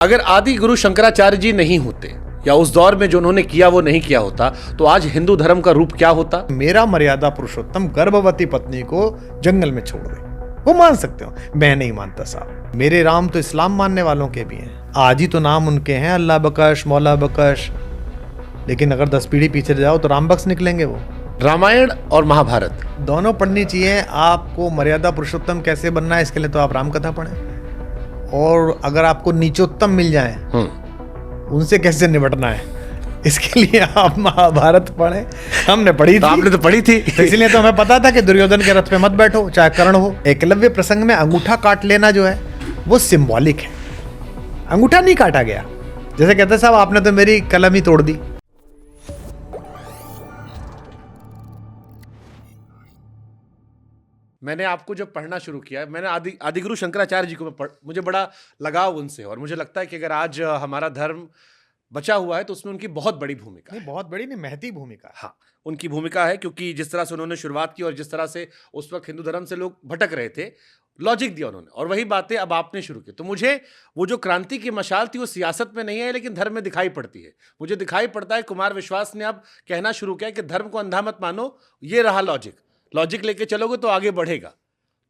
अगर आदि गुरु शंकराचार्य जी नहीं होते या उस दौर में जो उन्होंने किया वो नहीं किया होता तो आज हिंदू धर्म का रूप क्या होता। मेरा मर्यादा पुरुषोत्तम गर्भवती पत्नी को जंगल में छोड़ दे, वो मान सकते हो, मैं नहीं मानता साहब। मेरे राम तो इस्लाम मानने वालों के भी हैं, आज ही तो नाम उनके हैं अल्लाह बख्श, मौला बख्श, लेकिन अगर 10 पीढ़ी पीछे जाओ तो राम बख्श निकलेंगे वो। रामायण और महाभारत दोनों पढ़नी चाहिए। आपको मर्यादा पुरुषोत्तम कैसे बनना है इसके लिए तो आप राम कथा पढ़ें, और अगर आपको नीचोत्तम मिल जाए उनसे कैसे निपटना है इसके लिए आप महाभारत पढ़ें। हमने पढ़ी थी, आपने तो पढ़ी थी तो इसलिए तो हमें पता था कि दुर्योधन के रथ पे मत बैठो, चाहे कर्ण हो। एकलव्य प्रसंग में अंगूठा काट लेना जो है वो सिंबॉलिक है, अंगूठा नहीं काटा गया। जैसे कहते साहब आपने तो मेरी कलम ही तोड़ दी। मैंने आपको जब पढ़ना शुरू किया, मैंने आदिगुरु शंकराचार्य जी को मुझे बड़ा लगाव उनसे, और मुझे लगता है कि अगर आज हमारा धर्म बचा हुआ है तो उसमें उनकी बहुत बड़ी भूमिका नहीं, बहुत बड़ी नहीं, महती भूमिका है। हाँ, उनकी भूमिका है, क्योंकि जिस तरह से उन्होंने शुरुआत की और जिस तरह से उस वक्त हिंदू धर्म से लोग भटक रहे थे, लॉजिक दिया उन्होंने, और वही बातें अब आपने शुरू की। तो मुझे वो जो क्रांति की मशाल थी वो सियासत में नहीं है लेकिन धर्म में दिखाई पड़ती है। मुझे दिखाई पड़ता है कुमार विश्वास ने अब कहना शुरू किया कि धर्म को अंधा मत मानो, ये रहा लॉजिक लेके चलोगे तो आगे बढ़ेगा।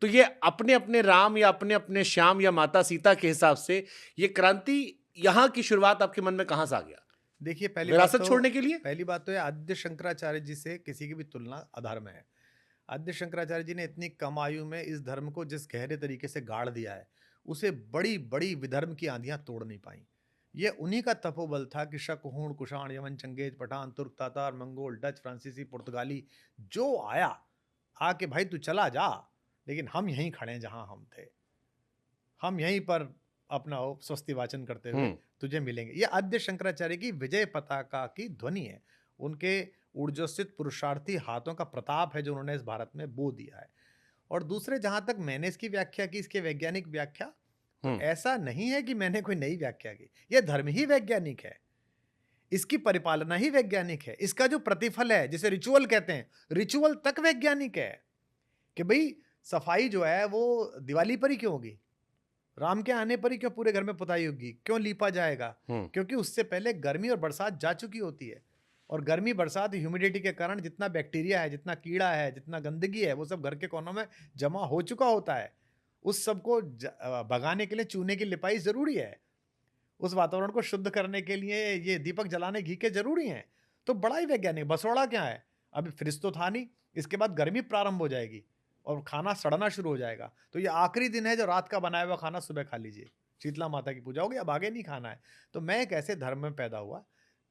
तो ये अपने अपने राम या अपने अपने श्याम या माता सीता के हिसाब से ये क्रांति, यहाँ की शुरुआत आपके मन में कहां से आ गया? देखिए, पहली विरासत बात तो छोड़ने के लिए पहली बात तो है, आद्य शंकराचार्य जी से किसी की भी तुलना अधर्म है। आद्य शंकराचार्य जी ने इतनी कम आयु में इस धर्म को जिस गहरे तरीके से गाड़ दिया है, उसे बड़ी बड़ी विधर्म की आंधियां तोड़ नहीं पाई। ये उन्हीं का तपोबल था कि शक, हूण, कुषाण, यमन, चंगेज, पठान, तुर्क, तातार, मंगोल, डच, फ्रांसीसी, पुर्तगाली जो आया, आके भाई तू चला जा, लेकिन हम यहीं खड़े हैं जहां हम थे, हम यहीं पर अपना स्वस्ति वाचन करते हुए तुझे मिलेंगे। ये आद्य शंकराचार्य की विजय पताका की ध्वनि है, उनके ऊर्जस्वित पुरुषार्थी हाथों का प्रताप है जो उन्होंने इस भारत में बो दिया है। और दूसरे, जहां तक मैंने इसकी व्याख्या की, इसके वैज्ञानिक व्याख्या, तो ऐसा नहीं है कि मैंने कोई नई व्याख्या की। यह धर्म ही वैज्ञानिक है, इसकी परिपालना ही वैज्ञानिक है, इसका जो प्रतिफल है जिसे रिचुअल कहते हैं, रिचुअल तक वैज्ञानिक है। कि भाई सफाई जो है वो दिवाली पर ही क्यों होगी, राम के आने पर ही क्यों पूरे घर में पुताई होगी, क्यों लीपा जाएगा? क्योंकि उससे पहले गर्मी और बरसात जा चुकी होती है, और गर्मी, बरसात, ह्यूमिडिटी के कारण जितना बैक्टीरिया है, जितना कीड़ा है, जितना गंदगी है, वो सब घर के कोनों में जमा हो चुका होता है। उस सबको भगाने के लिए चूने की लिपाई जरूरी है, उस वातावरण को शुद्ध करने के लिए ये दीपक जलाने घी के जरूरी हैं। तो बड़ा ही वैज्ञानिक। बसोड़ा क्या है, अभी फ्रिज तो था नहीं, इसके बाद गर्मी प्रारंभ हो जाएगी और खाना सड़ना शुरू हो जाएगा, तो ये आखिरी दिन है जो रात का बनाया हुआ खाना सुबह खा लीजिए, शीतला माता की पूजा होगी, अब आगे नहीं खाना है। तो मैं एक ऐसे धर्म में पैदा हुआ,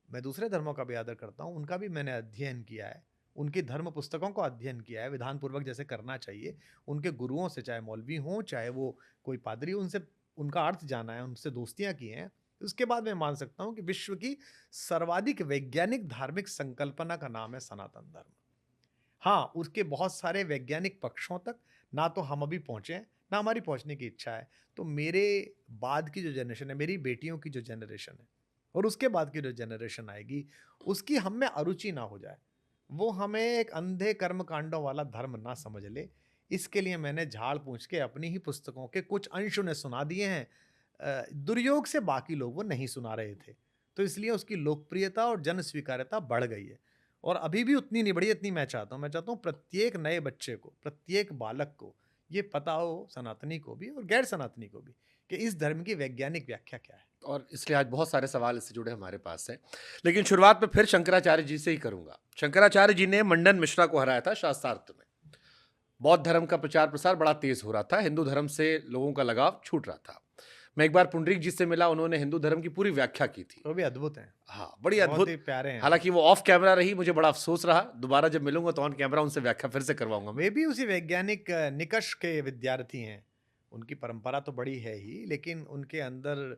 मैं दूसरे धर्मों का भी आदर करता हूँ, उनका भी मैंने अध्ययन किया है, उनकी धर्म पुस्तकों को अध्ययन किया है, विधानपूर्वक जैसे करना चाहिए। उनके गुरुओं से, चाहे मौलवी हों चाहे वो कोई पादरी, उनसे उनका अर्थ जाना है, उनसे दोस्तियाँ की हैं। उसके बाद मैं मान सकता हूँ कि विश्व की सर्वाधिक वैज्ञानिक धार्मिक संकल्पना का नाम है सनातन धर्म। हाँ, उसके बहुत सारे वैज्ञानिक पक्षों तक ना तो हम अभी पहुंचे हैं, ना हमारी पहुंचने की इच्छा है। तो मेरे बाद की जो जनरेशन है, मेरी बेटियों की जो जनरेशन है, और उसके बाद की जो जनरेशन आएगी, उसकी हम में अरुचि ना हो जाए, वो हमें एक अंधे कर्म कांडों वाला धर्म ना समझ ले। इसके लिए मैंने झाड़ पूछ के अपनी ही पुस्तकों के कुछ अंश उन्हें सुना दिए हैं। दुर्योग से बाकी लोग वो नहीं सुना रहे थे, तो इसलिए उसकी लोकप्रियता और जन स्वीकार्यता बढ़ गई है, और अभी भी उतनी नहीं बढ़ी इतनी मैं चाहता हूँ। मैं चाहता हूँ प्रत्येक नए बच्चे को, प्रत्येक बालक को ये पता हो, सनातनी को भी और गैर सनातनी को भी, कि इस धर्म की वैज्ञानिक व्याख्या क्या है। और इसलिए आज बहुत सारे सवाल इससे जुड़े हमारे पास हैं, लेकिन शुरुआत में फिर शंकराचार्य जी से ही करूंगा। शंकराचार्य जी ने मंडन मिश्रा को हराया था शास्त्रार्थ में। बौद्ध धर्म का प्रचार प्रसार बड़ा तेज हो रहा था, हिंदू धर्म से लोगों का लगाव छूट रहा था। मैं एक बार पुंडरीक जी से मिला, उन्होंने हिंदू धर्म की पूरी व्याख्या की थी। वो भी अद्भुत है, हाँ, बड़ी बहुत अद्भुत, ही प्यारे हैं। हालांकि वो ऑफ कैमरा रही, मुझे बड़ा अफसोस रहा। दोबारा जब मिलूंगा तो ऑन कैमरा उनसे व्याख्या फिर से करवाऊंगा। वे भी उसी वैज्ञानिक निकष के विद्यार्थी हैं, उनकी परंपरा तो बड़ी है ही, लेकिन उनके अंदर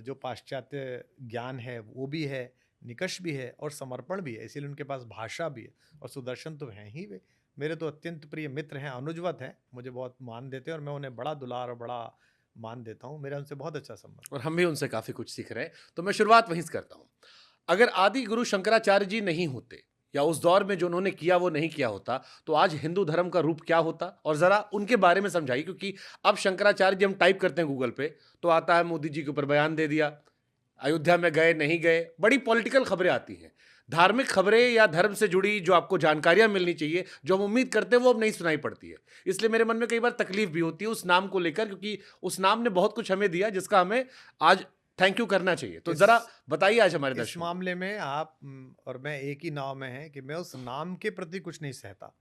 जो पाश्चात्य ज्ञान है वो भी है, निकष भी है और समर्पण भी है, इसीलिए उनके पास भाषा भी है, और सुदर्शन तो हैं ही वे। मेरे तो अत्यंत प्रिय मित्र हैं, अनुजवत हैं, मुझे बहुत मान देते हैं और मैं उन्हें बड़ा दुलार और बड़ा मान देता हूँ। मेरा उनसे बहुत अच्छा संबंध, और हम भी उनसे काफी कुछ सीख रहे हैं। तो मैं शुरुआत वहीं से करता हूँ। अगर आदि गुरु शंकराचार्य जी नहीं होते या उस दौर में जो उन्होंने किया वो नहीं किया होता, तो आज हिंदू धर्म का रूप क्या होता? और ज़रा उनके बारे में समझाइए, क्योंकि अब शंकराचार्य जी हम टाइप करते हैं गूगल पे, तो आता है मोदी जी के ऊपर बयान दे दिया, अयोध्या में गए, नहीं गए, बड़ी पॉलिटिकल खबरें आती हैं। धार्मिक खबरें या धर्म से जुड़ी जो आपको जानकारियाँ मिलनी चाहिए, जो हम उम्मीद करते हैं, वो अब नहीं सुनाई पड़ती है। इसलिए मेरे मन में कई बार तकलीफ़ भी होती है उस नाम को लेकर, क्योंकि उस नाम ने बहुत कुछ हमें दिया, जिसका हमें आज थैंक यू करना चाहिए। तो इस ज़रा बताइए आज हमारे इस दर्शकों को। मामले में आप और मैं एक ही नाव में हैं कि मैं उस नाम के प्रति कुछ नहीं सहता।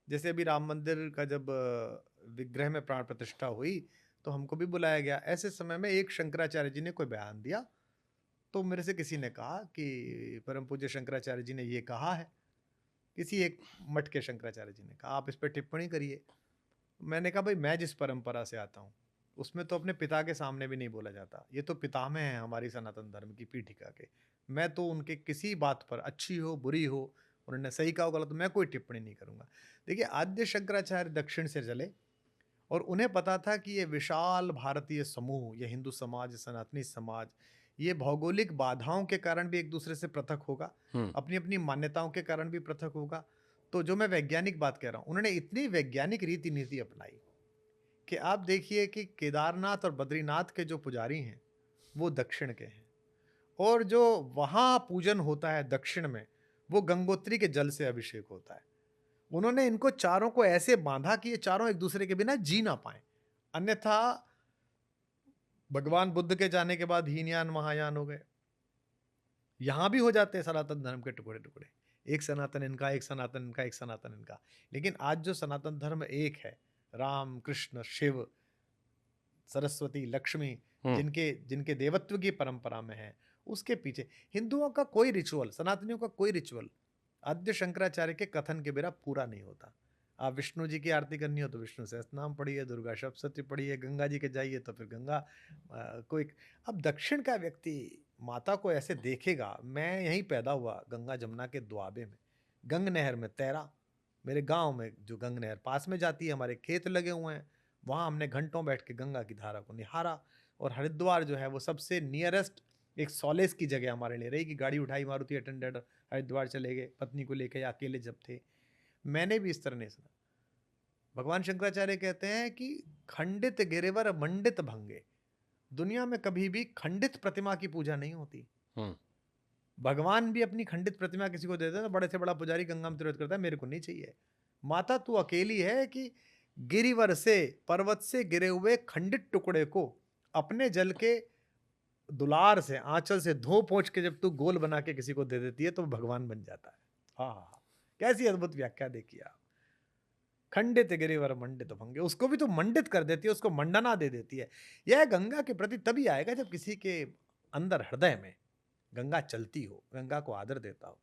जैसे अभी राम मंदिर का जब विग्रह में प्राण प्रतिष्ठा हुई, तो हमको भी बुलाया गया। ऐसे समय में एक शंकराचार्य जी ने कोई बयान दिया, तो मेरे से किसी ने कहा कि परम पूज्य शंकराचार्य जी ने ये कहा है। किसी एक मठ के शंकराचार्य जी ने कहा, आप इस पे टिप्पणी करिए। मैंने कहा, भाई मैं जिस परंपरा से आता हूँ, उसमें तो अपने पिता के सामने भी नहीं बोला जाता। ये तो पितामह हैं हमारी सनातन धर्म की पीठिका के। मैं तो उनके किसी बात पर, अच्छी हो बुरी हो, उन्होंने सही कहा हो गलत, मैं कोई टिप्पणी नहीं करूंगा। देखिए, आद्य शंकराचार्य दक्षिण से चले और उन्हें पता था कि ये विशाल भारतीय समूह, ये हिंदू समाज, सनातनी समाज, ये भौगोलिक बाधाओं के कारण भी एक दूसरे से पृथक होगा, हुँ। अपनी अपनी मान्यताओं के कारण भी पृथक होगा। तो जो मैं वैज्ञानिक बात कह रहा हूँ, उन्होंने इतनी वैज्ञानिक रीति नीति अपनाई कि आप देखिए कि केदारनाथ और बद्रीनाथ के जो पुजारी हैं, वो दक्षिण के हैं, और जो वहाँ पूजन होता है दक्षिण में, वो गंगोत्री के जल से अभिषेक होता है। उन्होंने इनको चारों को ऐसे बांधा कि ये चारों एक दूसरे के बिना जी ना पाए। अन्यथा भगवान बुद्ध के जाने के बाद हीनयान महायान हो गए। यहाँ भी हो जाते हैं सनातन धर्म के टुकड़े टुकड़े, एक सनातन इनका, एक सनातन इनका, एक सनातन इनका। लेकिन आज जो सनातन धर्म एक है, राम कृष्ण शिव सरस्वती लक्ष्मी, हुँ। जिनके जिनके देवत्व की परंपरा में है, उसके पीछे हिंदुओं का कोई रिचुअल, सनातनियों का कोई रिचुअल आद्य शंकराचार्य के कथन के बिना पूरा नहीं होता। आप विष्णु जी की आरती करनी हो तो विष्णु सहस्त्रनाम पढ़िए, दुर्गा सप्तशती पढ़िए, गंगा जी के जाइए तो फिर गंगा कोई। अब दक्षिण का व्यक्ति माता को ऐसे देखेगा। मैं यहीं पैदा हुआ, गंगा जमुना के दुआबे में, गंग नहर में तैरा। मेरे गांव में जो गंग नहर पास में जाती है, हमारे खेत लगे हुए हैं, वहाँ हमने घंटों बैठ के गंगा की धारा को निहारा। और हरिद्वार जो है वो सबसे नियरेस्ट एक सॉलेस की जगह हमारे लिए रही कि गाड़ी उठाई, मारुति अटेंडेंट, हरिद्वार चले गए पत्नी को लेकर, या अकेले जब थे। मैंने भी इस तरह नहीं सुना। भगवान शंकराचार्य कहते हैं कि खंडित गिरिवर मंडित भंगे। दुनिया में कभी भी खंडित प्रतिमा की पूजा नहीं होती। हुँ। भगवान भी अपनी खंडित प्रतिमा किसी को दे देता, बड़े से बड़ा पुजारी गंगा में तिरोहित करता है, मेरे को नहीं चाहिए। माता तू अकेली है कि गिरिवर से, पर्वत से गिरे हुए खंडित टुकड़े को अपने जल के दुलार से, आंचल से धो पोंछ के जब तू गोल बना के किसी को दे देती है तो भगवान बन जाता है। हाँ हाँ हाँ, कैसी अद्भुत व्याख्या देखिए आप। खंडित गिरिवर मंडित भंगे, उसको भी तो मंडित कर देती है, उसको मंडना दे देती है। यह गंगा के प्रति तभी आएगा जब किसी के अंदर हृदय में गंगा चलती हो, गंगा को आदर देता हो।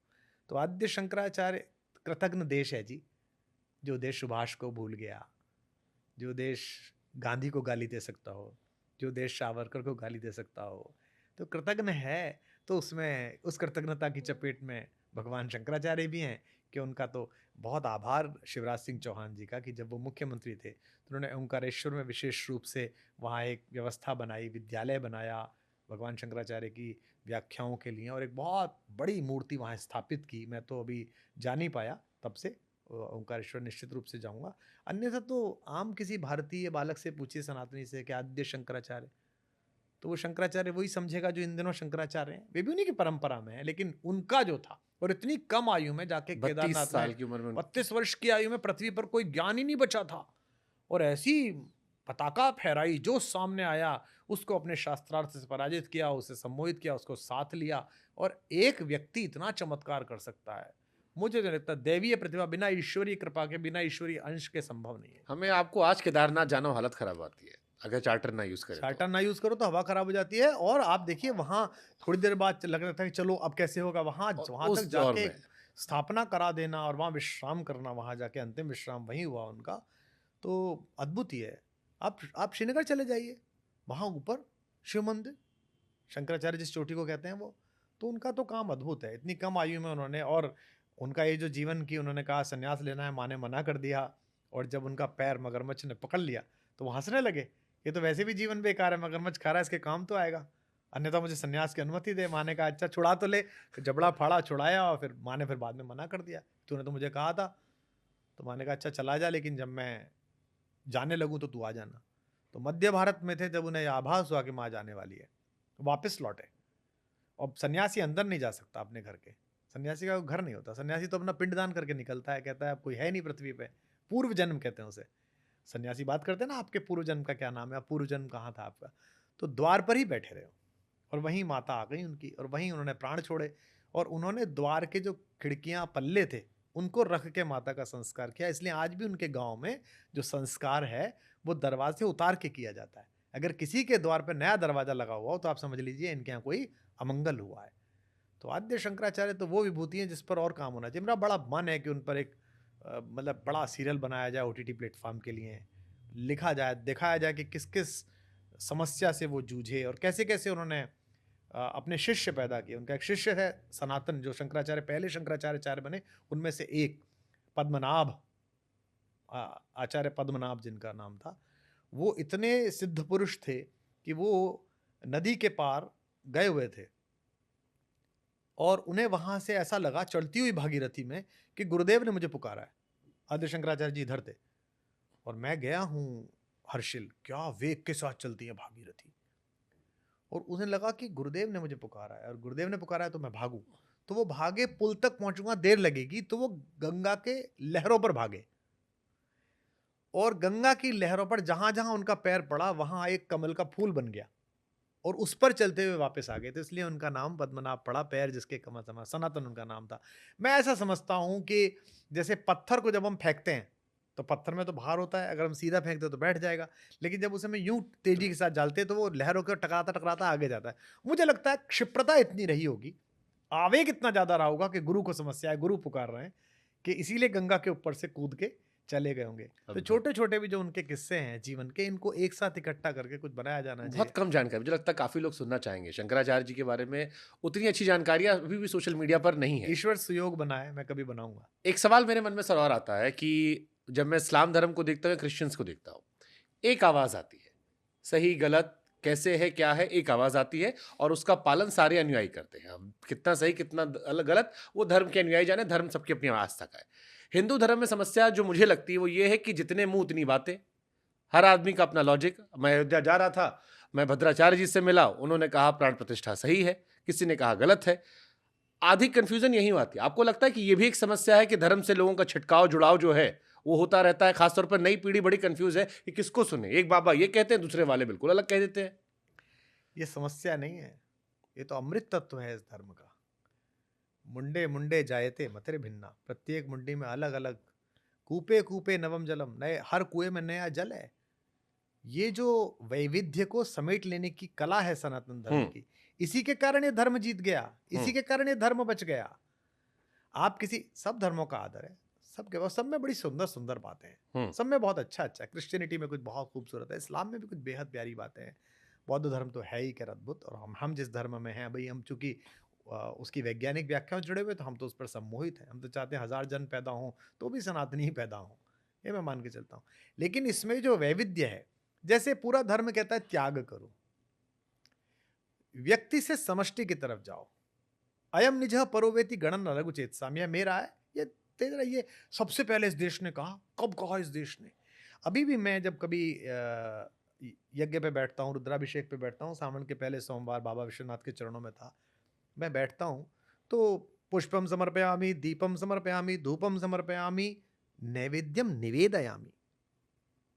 तो आद्य शंकराचार्य कृतज्ञ देश है जी, जो देश सुभाष को भूल गया, जो देश गांधी को गाली दे सकता हो, जो देश सावरकर को गाली दे सकता हो, तो कृतज्ञ है। तो उसमें उस कृतज्ञता की चपेट में भगवान शंकराचार्य भी हैं कि उनका तो बहुत आभार शिवराज सिंह चौहान जी का कि जब वो मुख्यमंत्री थे तो उन्होंने ओंकारेश्वर में विशेष रूप से वहाँ एक व्यवस्था बनाई, विद्यालय बनाया भगवान शंकराचार्य की व्याख्याओं के लिए, और एक बहुत बड़ी मूर्ति वहाँ स्थापित की। मैं तो अभी जा नहीं पाया, तब से ओंकारेश्वर निश्चित रूप से जाऊंगा। अन्यथा तो आम किसी भारतीय बालक से पूछिए सनातनी से कि आद्य शंकराचार्य, तो वो शंकराचार्य वही समझेगा जो इन दिनों शंकराचार्य हैं। वे भी उन्हीं की परंपरा में है, लेकिन उनका जो था, और इतनी कम आयु में जाके 32 केदारनाथ में, साल की उम्र में 32 वर्ष की आयु में पृथ्वी पर कोई ज्ञान ही नहीं बचा था, और ऐसी पताका फहराई, जो सामने आया उसको अपने शास्त्रार्थ से पराजित किया, उसे सम्मोहित किया, उसको साथ लिया। और एक व्यक्ति इतना चमत्कार कर सकता है, मुझे तो लगता है दैवीय प्रतिभा बिना ईश्वरीय कृपा के, बिना ईश्वरीय अंश के संभव नहीं है। हमें आपको आज केदारनाथ जाना हो, हालत खराब आती है, अगर चार्टर ना यूज़ करें तो। चार्टर ना यूज करो तो हवा खराब हो जाती है। और आप देखिए वहां थोड़ी देर बाद लग रहा था कि चलो अब कैसे होगा, वहां और वहां तक उस दौर जाके में स्थापना करा देना और वहां विश्राम करना, वहां जाके अंतिम विश्राम वहीं हुआ उनका, तो अद्भुत ही है। आप श्रीनगर चले जाइए, वहां ऊपर शिव मंदिर, शंकराचार्य जिस चोटी को कहते हैं वो, तो उनका तो काम अद्भुत है। इतनी कम आयु में उन्होंने, और उनका ये जो जीवन की, उन्होंने कहा संन्यास लेना है, माँ ने मना कर दिया, और जब उनका पैर मगरमच्छ ने पकड़ लिया तो वो हंसने लगे, ये तो वैसे भी जीवन बेकार है, मगरमच्छ खा रहा है, इसके काम तो आएगा। अन्यथा मुझे सन्यास की अनुमति दे। माँ ने कहा अच्छा छुड़ा तो ले, फिर जबड़ा फाड़ा, छुड़ाया, और फिर माँ ने फिर बाद में मना कर दिया, तूने तो मुझे कहा था। तो माँ ने कहा अच्छा चला जा, लेकिन जब मैं जाने लगूं तो तू आ जाना। तो मध्य भारत में थे, जब उन्हें यह आभास हुआ कि माँ जाने वाली है, वापस लौटे। और सन्यासी अंदर नहीं जा सकता अपने घर के, सन्यासी का घर नहीं होता, सन्यासी तो अपना पिंडदान करके निकलता है, कहता है अब कोई है नहीं पृथ्वी पे, पूर्व जन्म कहते हैं उसे। सन्यासी बात करते हैं ना, आपके पूर्व जन्म का क्या नाम है, पूर्व जन्म कहाँ था आपका। तो द्वार पर ही बैठे रहे, और वहीं माता आ गई उनकी, और वहीं उन्होंने प्राण छोड़े। और उन्होंने द्वार के जो खिड़कियां पल्ले थे उनको रख के माता का संस्कार किया। इसलिए आज भी उनके गांव में जो संस्कार है वो दरवाजे उतार के किया जाता है। अगर किसी के द्वार पर नया दरवाजा लगा हुआ हो तो आप समझ लीजिए इनके यहाँ कोई अमंगल हुआ है। तो आद्य शंकराचार्य तो वो विभूति हैं जिस पर और काम होना चाहिए। मेरा बड़ा मन है कि उन पर एक मतलब बड़ा सीरियल बनाया जाए ओटीटी प्लेटफॉर्म के लिए, लिखा जाए, दिखाया जाए कि किस किस समस्या से वो जूझे और कैसे कैसे उन्होंने अपने शिष्य पैदा किए। उनका एक शिष्य है सनातन, जो शंकराचार्य पहले शंकराचार्य बने उनमें से एक, पद्मनाभ, आचार्य पद्मनाभ जिनका नाम था। वो इतने सिद्ध पुरुष थे कि वो नदी के पार गए हुए थे, और उन्हें वहां से ऐसा लगा चलती हुई भागीरथी में कि गुरुदेव ने मुझे पुकारा है। आद्य शंकराचार्य जी इधर थे और मैं गया हूं हर्षिल, क्या वेग के साथ चलती है भागीरथी। और उन्हें लगा कि गुरुदेव ने मुझे पुकारा है, और गुरुदेव ने पुकारा है तो मैं भागूं। तो वो भागे, पुल तक पहुंचूंगा देर लगेगी, तो वो गंगा के लहरों पर भागे, और गंगा की लहरों पर जहां जहां उनका पैर पड़ा वहां एक कमल का फूल बन गया, और उस पर चलते हुए वापस आ गए। तो इसलिए उनका नाम पद्मनाभ पड़ा, पैर जिसके कमल समा, सनातन उनका नाम था। मैं ऐसा समझता हूं कि जैसे पत्थर को जब हम फेंकते हैं तो पत्थर में तो भार होता है, अगर हम सीधा फेंकते तो बैठ जाएगा, लेकिन जब उसे हम यूं तेजी के साथ डालते हैं तो वो लहरों के टकराता टकराता आगे जाता है। मुझे लगता है क्षिप्रता इतनी रही होगी, आवेग इतना ज्यादा रहा होगा कि गुरु को समस्या है, गुरु पुकार रहे हैं, कि इसीलिए गंगा के ऊपर से कूद के चले गए होंगे। तो अद्भुत। छोटे छोटे भी जो उनके किस्से हैं जीवन के, इनको एक साथ इकट्ठा करके कुछ बनाया जाना बहुत चाहिए। कम जानकारी, मुझे लगता है काफ़ी लोग सुनना चाहेंगे। शंकराचार्य जी के बारे में उतनी अच्छी जानकारियाँ अभी भी सोशल मीडिया पर नहीं है। ईश्वर सुयोग बनाए, मैं कभी बनाऊंगा। एक सवाल मेरे मन में सर और आता है कि जब मैं इस्लाम धर्म को देखता हूँ या क्रिश्चियंस को देखता हूँ, एक आवाज़ आती है, सही गलत कैसे है क्या है, एक आवाज़ आती है और उसका पालन सारे अनुयायी करते हैं। अब कितना सही कितना अलग गलत वो धर्म के अनुयायी जाने, धर्म सबकी अपनी आस्था का है। हिंदू धर्म में समस्या जो मुझे लगती है वो ये है कि जितने मुंह उतनी बातें, हर आदमी का अपना लॉजिक। मैं अयोध्या जा रहा था, मैं भद्राचार्य जी से मिला, उन्होंने कहा प्राण प्रतिष्ठा सही है, किसी ने कहा गलत है। आधी कंफ्यूजन यही आती है। आपको लगता है कि ये भी एक समस्या है कि धर्म से लोगों का छिटकाव जुड़ाव जो है वो होता रहता है, खासतौर पर नई पीढ़ी बड़ी कंफ्यूज है कि किसको सुने। एक बाबा ये कहते हैं, दूसरे वाले बिल्कुल अलग कह देते हैं। ये समस्या नहीं है, ये तो अमृत तत्व है इस धर्म का। मुंडे मुंडे जायते मतरे भिन्ना, प्रत्येक मुंडी में अलग अलग, कूपे कूपे नवम जलम, नए हर कुएं में नया जल है। ये जो वैविध्य को समेट लेने की कला है सनातन धर्म की, इसी के कारण ये धर्म जीत गया, इसी के कारण ये धर्म बच गया। आप किसी, सब धर्मों का आदर है, सबके पास, सब में बड़ी सुंदर सुंदर बातें हैं, सब में बहुत अच्छा अच्छा है। क्रिश्चियनिटी में कुछ बहुत खूबसूरत है, इस्लाम में भी कुछ बेहद प्यारी बातें हैं, बौद्ध धर्म तो है ही क्या अद्भुत। और हम जिस धर्म में हैं भाई, हम चूंकि उसकी वैज्ञानिक व्याख्याओं जुड़े हुए, तो हम तो उस पर सम्मोहित हैं। हम तो चाहते हैं 1000 जन पैदा हों तो भी सनातनी ही पैदा हों, ये मैं मान के चलता हूँ। लेकिन इसमें जो वैविध्य है, जैसे पूरा धर्म कहता है त्याग करो, व्यक्ति से समष्टि की तरफ जाओ, अयम निज परोवेति गणन लघु चेतसाम, यह मेरा है, ये तेरा, ये सबसे पहले इस देश ने कहा। कब कहा इस देश ने? अभी भी मैं जब कभी यज्ञ पे बैठता हूँ, रुद्राभिषेक पे बैठता हूँ, सावन के पहले सोमवार बाबा विश्वनाथ के चरणों में था, मैं बैठता हूँ तो पुष्पम समर्पयामि, दीपम समर्पयामि, धूपम समर्पयामि, नैवेद्यम निवेदयामि।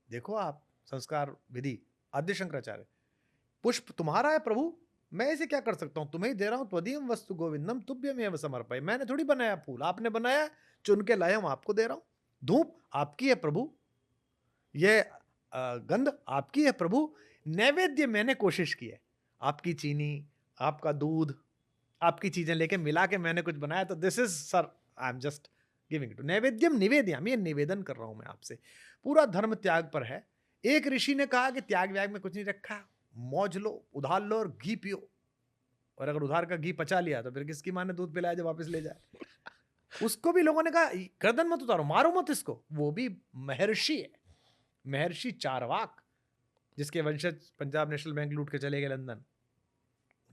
देखो आप, संस्कार विधि, आद्य शंकराचार्य, पुष्प तुम्हारा है प्रभु, मैं इसे क्या कर सकता हूं, तुम्हें ही दे रहा हूं, त्वदीयम वस्तु गोविंदम तुभ्यमेव समर्पय, मैंने थोड़ी बनाया फूल, आपने बनाया, चुन के लाया हूं, आपको दे रहा हूं। धूप आपकी है प्रभु, यह गंध आपकी है प्रभु, नैवेद्य मैंने कोशिश की है, आपकी चीनी, आपका दूध, आपकी चीजें लेके मिला के मैंने कुछ बनाया, तो this is sir, I am just giving to नैवेद्यम निवेद्यामि, ये निवेदन कर रहा हूं मैं आपसे। पूरा धर्म त्याग पर है। एक ऋषि ने कहा कि त्याग व्याग में कुछ नहीं रखा, मौज लो, उधार लो और घी पियो, और अगर उधार का घी पचा लिया तो फिर किसकी माँ ने दूध पिलाया जो वापस ले जाए। उसको भी लोगों ने कहा गर्दन मत उतारो, मारो मत इसको। वो भी महर्षि है, महर्षि चारवाक, जिसके वंशज पंजाब नेशनल बैंक लूट के चले गए लंदन,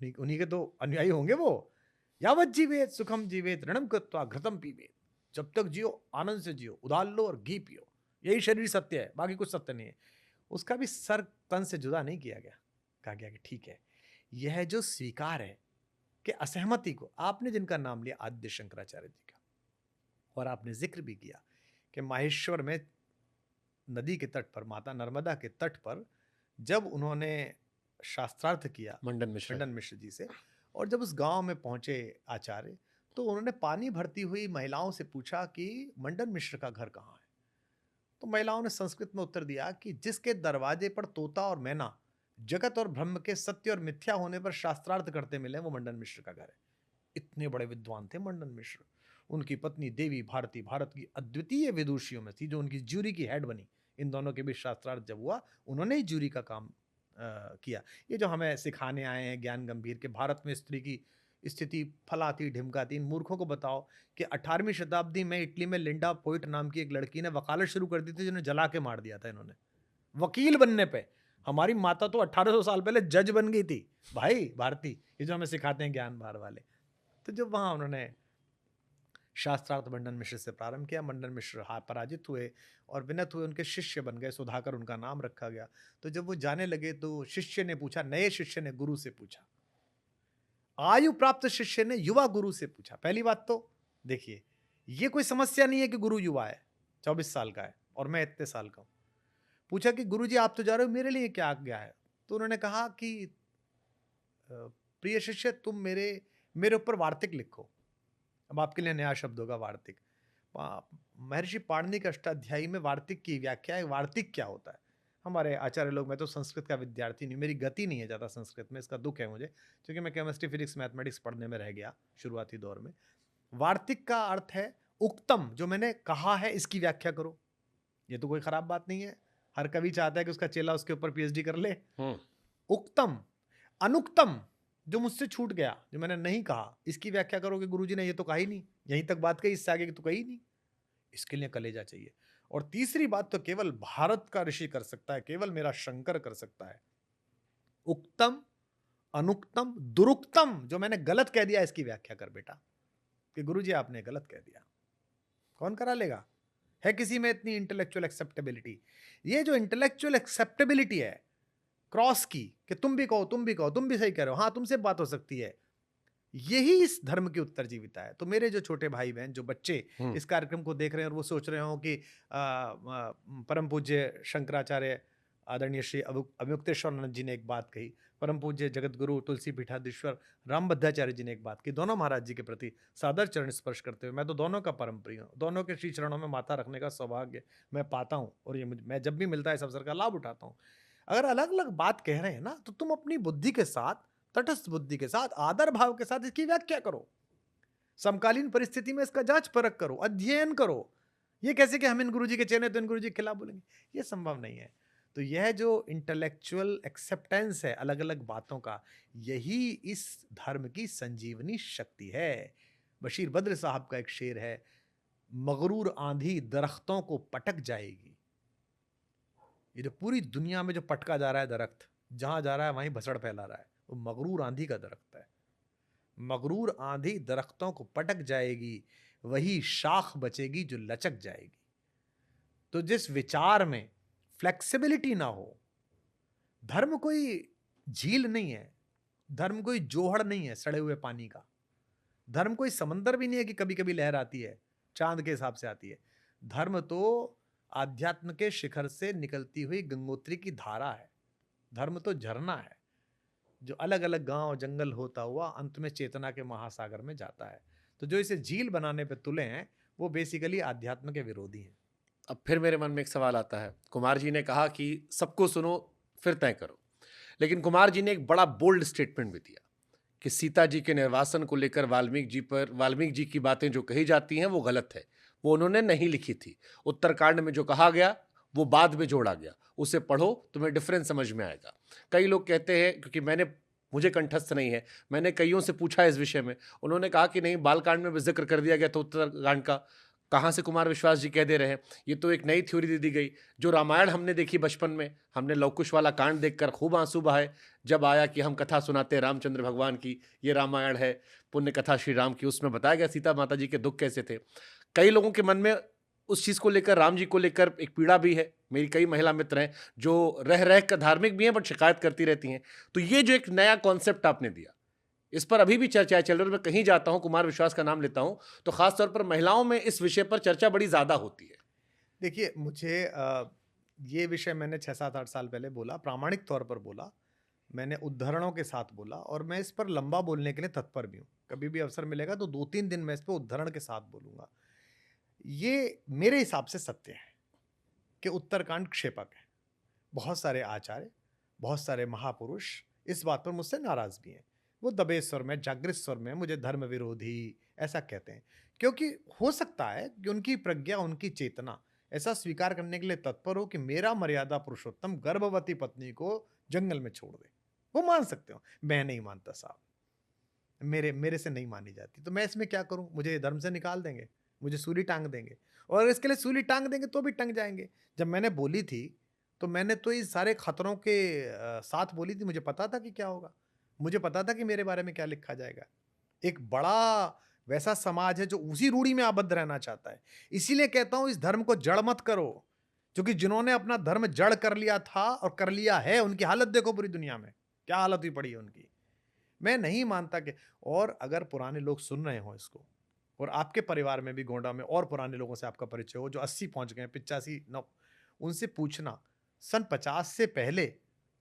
उन्हीं उन्हीं के तो अनुयायी होंगे वो। यावत जीवेत सुखम जीवेत ऋणम कृत्वा घृतम पीवेत। जब तक जियो आनंद से जियो, उदार लो और घी पियो, यही शरीर सत्य है, बाकी कुछ सत्य नहीं है। उसका भी सर तन से जुदा नहीं किया गया। कहा गया कि ठीक है, यह जो स्वीकार है कि असहमति को, आपने जिनका नाम लिया आद्य शंकराचार्य जी का, और आपने जिक्र भी किया कि माहेश्वर में नदी के तट पर, माता नर्मदा के तट पर, जब उन्होंने शास्त्रार्थ किया मंडन मिश्र मंडन मिश्र जी से, और जब उस गांव में पहुंचे आचार्य, तो उन्होंने पानी भरती हुई महिलाओं से पूछा कि मंडन मिश्र का घर कहाँ है। तो महिलाओं ने संस्कृत में उत्तर दिया कि जिसके दरवाजे पर तोता और मैना जगत और ब्रह्म के सत्य और मिथ्या होने पर शास्त्रार्थ करते मिले, वो मंडन मिश्र का घर है। इतने बड़े विद्वान थे मंडन मिश्र। उनकी पत्नी देवी भारती भारत की अद्वितीय विदुषियों में थी, जो उनकी ज्यूरी की हेड बनी। इन दोनों के बीच शास्त्रार्थ जब हुआ, उन्होंने ही ज्यूरी का काम किया। ये जो हमें सिखाने आए हैं ज्ञान गंभीर के भारत में स्त्री की स्थिति फलाती ढिमकाती, इन मूर्खों को बताओ कि 18वीं शताब्दी में इटली में लिंडा पोइट नाम की एक लड़की ने वकालत शुरू कर दी थी, जिन्हें जला के मार दिया था इन्होंने वकील बनने पे। हमारी माता तो 1800 साल पहले जज बन गई थी भाई भारती। ये जो हमें सिखाते हैं ज्ञान भार वाले। तो जब वहाँ उन्होंने शास्त्रार्थ मंडन मिश्र से प्रारंभ किया, मंडन मिश्र पराजित हुए और विनत हुए, उनके शिष्य बन गए, सुधाकर उनका नाम रखा गया। तो जब वो जाने लगे तो शिष्य ने पूछा, नए शिष्य ने गुरु से पूछा, आयु प्राप्त शिष्य ने युवा गुरु से पूछा। पहली बात तो देखिए, ये कोई समस्या नहीं है कि गुरु युवा है, 24 साल का है और मैं इतने साल का हूं। पूछा कि गुरुजी आप तो जा रहे हो, मेरे लिए क्या आज्ञा है। तो उन्होंने कहा कि प्रिय शिष्य, तुम मेरे ऊपर वार्तिक लिखो। अब आपके लिए नया शब्द होगा वार्तिक। महर्षि पाणिनि के अष्टाध्यायी में वार्तिक की व्याख्या है। वार्तिक क्या होता है? हमारे आचार्य लोग, मैं तो संस्कृत का विद्यार्थी नहीं, मेरी गति नहीं है ज़्यादा संस्कृत में, इसका दुख है मुझे, क्योंकि मैं केमिस्ट्री फिजिक्स मैथमेटिक्स पढ़ने में रह गया शुरुआती दौर में। वार्तिक का अर्थ है उक्तम, जो मैंने कहा है इसकी व्याख्या करो। ये तो कोई खराब बात नहीं है, हर कवि चाहता है कि उसका चेला उसके ऊपर पीएचडी कर ले। उक्तम। अनुक्तम, जो मुझसे छूट गया, जो मैंने नहीं कहा, इसकी व्याख्या करो कि गुरुजी ने ये तो कहा ही नहीं, यहीं तक बात कही, इससे आगे की तो कही नहीं। इसके लिए कलेजा चाहिए। और तीसरी बात तो केवल भारत का ऋषि कर सकता है, केवल मेरा शंकर कर सकता है। उक्तम, अनुक्तम, दुरुक्तम, जो मैंने गलत कह दिया इसकी व्याख्या कर बेटा, कि गुरुजी आपने गलत कह दिया। कौन करा लेगा? है किसी में इतनी इंटेलेक्चुअल एक्सेप्टेबिलिटी? ये जो इंटेलेक्चुअल एक्सेप्टेबिलिटी है क्रॉस की, कि तुम भी कहो, तुम भी कहो, तुम भी सही कह रहे हो, हाँ तुमसे बात हो सकती है, यही इस धर्म की उत्तरजीविता है। तो मेरे जो छोटे भाई बहन, जो बच्चे इस कार्यक्रम को देख रहे हैं और वो सोच रहे हो कि परम पूज्य शंकराचार्य आदरणीय श्री अभिमुक्तेश्वरानंद जी ने एक बात कही, परम पूज्य जगत गुरु तुलसी पीठाधीश्वर रामभद्राचार्य जी ने एक बात की, दोनों महाराज जी के प्रति सादर चरण स्पर्श करते हुए, मैं तो दोनों का परम प्रिय हूँ, दोनों के श्री चरणों में माथा रखने का सौभाग्य मैं पाता हूँ, और ये मैं जब भी मिलता है इस अवसर का लाभ उठाता हूँ। अगर अलग अलग बात कह रहे हैं ना, तो तुम अपनी बुद्धि के साथ, तटस्थ बुद्धि के साथ, आदर भाव के साथ इसकी व्याख्या करो, समकालीन परिस्थिति में इसका जांच परख करो, अध्ययन करो। ये कैसे कि हम इन गुरुजी के चेहरे तो इन गुरुजी के खिलाफ बोलेंगे, ये संभव नहीं है। तो यह जो इंटेलेक्चुअल एक्सेप्टेंस है अलग अलग बातों का, यही इस धर्म की संजीवनी शक्ति है। बशीर बद्र साहब का एक शेर है, मगरूर आंधी दरख्तों को पटक जाएगी। ये जो पूरी दुनिया में जो पटका जा रहा है दरख्त, जहां जा रहा है वहीं भसड़ फैला रहा है, वो मगरूर आंधी का दरख्त है। मगरूर आंधी दरख्तों को पटक जाएगी, वही शाख बचेगी जो लचक जाएगी। तो जिस विचार में फ्लेक्सिबिलिटी ना हो, धर्म कोई झील नहीं है, धर्म कोई जोहड़ नहीं है सड़े हुए पानी का, धर्म कोई समंदर भी नहीं है कि कभी कभी लहर आती है, चांद के हिसाब से आती है। धर्म तो आध्यात्म के शिखर से निकलती हुई गंगोत्री की धारा है। धर्म तो झरना है, जो अलग अलग गांव जंगल होता हुआ अंत में चेतना के महासागर में जाता है। तो जो इसे झील बनाने पे तुले हैं, वो बेसिकली आध्यात्म के विरोधी हैं। अब फिर मेरे मन में एक सवाल आता है। कुमार जी ने कहा कि सबको सुनो फिर तय करो, लेकिन कुमार जी ने एक बड़ा बोल्ड स्टेटमेंट भी दिया कि सीता जी के निर्वासन को लेकर वाल्मीकि जी की बातें जो कही जाती हैं वो गलत है, वो उन्होंने नहीं लिखी थी। उत्तरकांड में जो कहा गया वो बाद में जोड़ा गया, उसे पढ़ो तुम्हें डिफरेंस समझ में आएगा। कई लोग कहते हैं, क्योंकि मुझे कंठस्थ नहीं है, मैंने कईयों से पूछा इस विषय में, उन्होंने कहा कि नहीं, बालकांड में भी जिक्र कर दिया गया था उत्तरकांड का, कहाँ से कुमार विश्वास जी कह दे रहे हैं? ये तो एक नई थ्योरी दे दी गई। जो रामायण हमने देखी बचपन में, हमने लव कुश वाला कांड देखकर खूब आंसू बहाए। जब आया कि हम कथा सुनाते हैं रामचंद्र भगवान की, ये रामायण है, पुण्य कथा श्री राम की, उसमें बताया गया सीता माता जी के दुख कैसे थे। कई लोगों के मन में उस चीज़ को लेकर, राम जी को लेकर एक पीड़ा भी है। मेरी कई महिला मित्र हैं जो रह कर धार्मिक भी हैं बट शिकायत करती रहती हैं। तो ये जो एक नया कॉन्सेप्ट आपने दिया, इस पर अभी भी चर्चाएं चल रही है। मैं कहीं जाता हूं, कुमार विश्वास का नाम लेता हूं, तो खास तौर पर महिलाओं में इस विषय पर चर्चा बड़ी ज्यादा होती है। देखिए, मुझे ये विषय मैंने 6-7-8 साल पहले बोला, प्रामाणिक तौर पर बोला। मैंने उद्धरणों के साथ बोला और मैं इस पर लंबा बोलने के लिए तत्पर भी हूँ। कभी भी अवसर मिलेगा तो 2-3 दिन मैं इस पे उद्धरण के साथ बोलूँगा। ये मेरे हिसाब से सत्य है कि उत्तरकांड क्षेपक है। बहुत सारे आचार्य, बहुत सारे महापुरुष इस बात पर मुझसे नाराज़ भी हैं। वो दबे स्वर में, जागृत स्वर में मुझे धर्म विरोधी ऐसा कहते हैं। क्योंकि हो सकता है कि उनकी प्रज्ञा, उनकी चेतना ऐसा स्वीकार करने के लिए तत्पर हो कि मेरा मर्यादा पुरुषोत्तम गर्भवती पत्नी को जंगल में छोड़ दे। वो मान सकते हो, मैं नहीं मानता साहब। मेरे मेरे से नहीं मानी जाती, तो मैं इसमें क्या करूं? मुझे धर्म से निकाल देंगे, मुझे सूली टांग देंगे, और इसके लिए सूली टांग देंगे तो भी टंग जाएंगे। जब मैंने बोली थी तो मैंने तो इस सारे खतरों के साथ बोली थी। मुझे पता था कि क्या होगा, मुझे पता था कि मेरे बारे में क्या लिखा जाएगा। एक बड़ा वैसा समाज है जो उसी रूढ़ी में आबद्ध रहना चाहता है। इसीलिए कहता हूं, इस धर्म को जड़ मत करो, क्योंकि जिन्होंने अपना धर्म जड़ कर लिया था और कर लिया है, उनकी हालत देखो पूरी दुनिया में क्या हालत हुई पड़ी है उनकी। मैं नहीं मानता कि, और अगर पुराने लोग सुन रहे हो इसको, और आपके परिवार में भी गोंडा में और पुराने लोगों से आपका परिचय हो जो 80 पहुंच गए, 85, 9, उनसे पूछना सन 50 से पहले,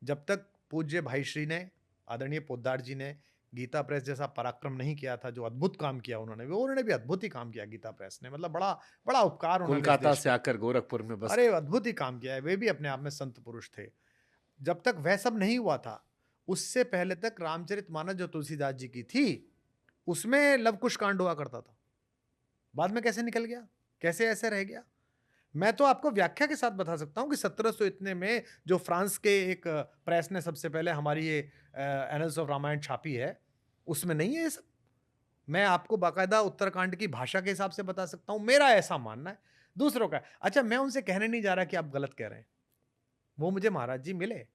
जब तक पूज्य भाई श्री ने, आदरणीय पोद्दार जी ने गीता प्रेस जैसा पराक्रम नहीं किया था, जो अद्भुत काम किया उन्होंने भी अद्भुत ही काम किया। गीता प्रेस ने मतलब बड़ा बड़ा उपकार उन्होंने इस कोलकाता देश से पे, आकर गोरखपुर में बस अरे अद्भुत ही काम किया है। वे भी अपने आप में संत पुरुष थे। जब तक वह सब नहीं हुआ था, उससे पहले तक रामचरितमानस जो तुलसीदास जी की थी, उसमें लव कुश कांड हुआ करता था। बाद में कैसे निकल गया, कैसे ऐसे रह गया? मैं तो आपको व्याख्या के साथ बता सकता हूं कि 1700 इतने में जो फ्रांस के एक प्रेस ने सबसे पहले हमारी ये एनल्स ऑफ रामायण छापी है, उसमें नहीं है ये सब। मैं आपको बाकायदा उत्तरकांड की भाषा के हिसाब से बता सकता हूं। मेरा ऐसा मानना है, दूसरों का। अच्छा, मैं उनसे कहने नहीं जा रहा कि आप गलत कह रहे हैं। वो मुझे महाराज जी मिले,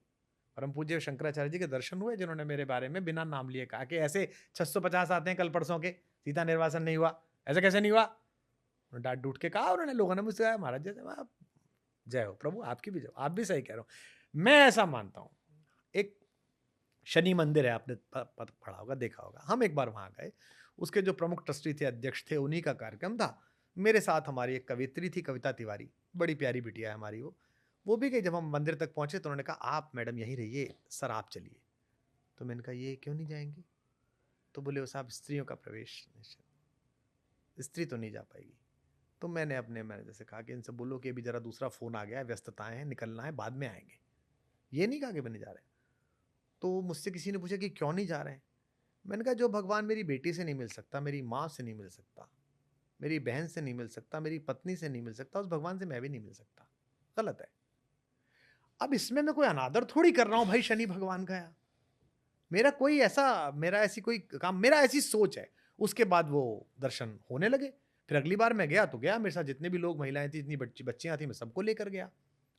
परम पूज्य शंकराचार्य जी के दर्शन हुए, जिन्होंने मेरे बारे में बिना नाम लिए कहा कि ऐसे 650 आते हैं कल परसों के, सीता निर्वासन नहीं हुआ, ऐसा कैसे नहीं हुआ? डांट डूट के कहा उन्होंने। लोगों ने मुझसे कहा, महाराज जी आप, जय हो प्रभु, आपकी भी जय हो, आप भी सही कह रहे हो। मैं ऐसा मानता हूं, एक शनि मंदिर है, आपने पढ़ा होगा, देखा होगा। हम एक बार वहां गए, उसके जो प्रमुख ट्रस्टी थे, अध्यक्ष थे, उन्हीं का कार्यक्रम था। मेरे साथ हमारी एक कवित्री थी, कविता तिवारी, बड़ी प्यारी बिटिया है हमारी। वो भी गई। जब हम मंदिर तक पहुंचे तो उन्होंने कहा, आप मैडम यहीं रहिए, सर आप चलिए। तो मैंने कहा, ये क्यों नहीं जाएंगे? तो बोले, वो साहब स्त्रियों का प्रवेश निषेध, स्त्री तो नहीं जा पाएगी। तो मैंने अपने मैनेजर से कहा कि इनसे बोलो कि अभी जरा दूसरा फोन आ गया है, व्यस्तताएं हैं, निकलना है, बाद में आएंगे। ये नहीं कहा कि मैं नहीं जा रहे। तो मुझसे किसी ने पूछा कि क्यों नहीं जा रहे हैं? मैंने कहा, जो भगवान मेरी बेटी से नहीं मिल सकता, मेरी माँ से नहीं मिल सकता, मेरी बहन से नहीं मिल सकता, मेरी पत्नी से नहीं मिल सकता, उस भगवान से मैं भी नहीं मिल सकता। गलत है। अब इसमें मैं कोई अनादर थोड़ी कर रहा हूं भाई शनि भगवान का। मेरा ऐसी कोई काम, मेरा ऐसी सोच है। उसके बाद वो दर्शन होने लगे। फिर अगली बार मैं गया तो गया, मेरे साथ जितने भी लोग, महिलाएं थी, जितनी बच्चियां थी, मैं सबको लेकर गया।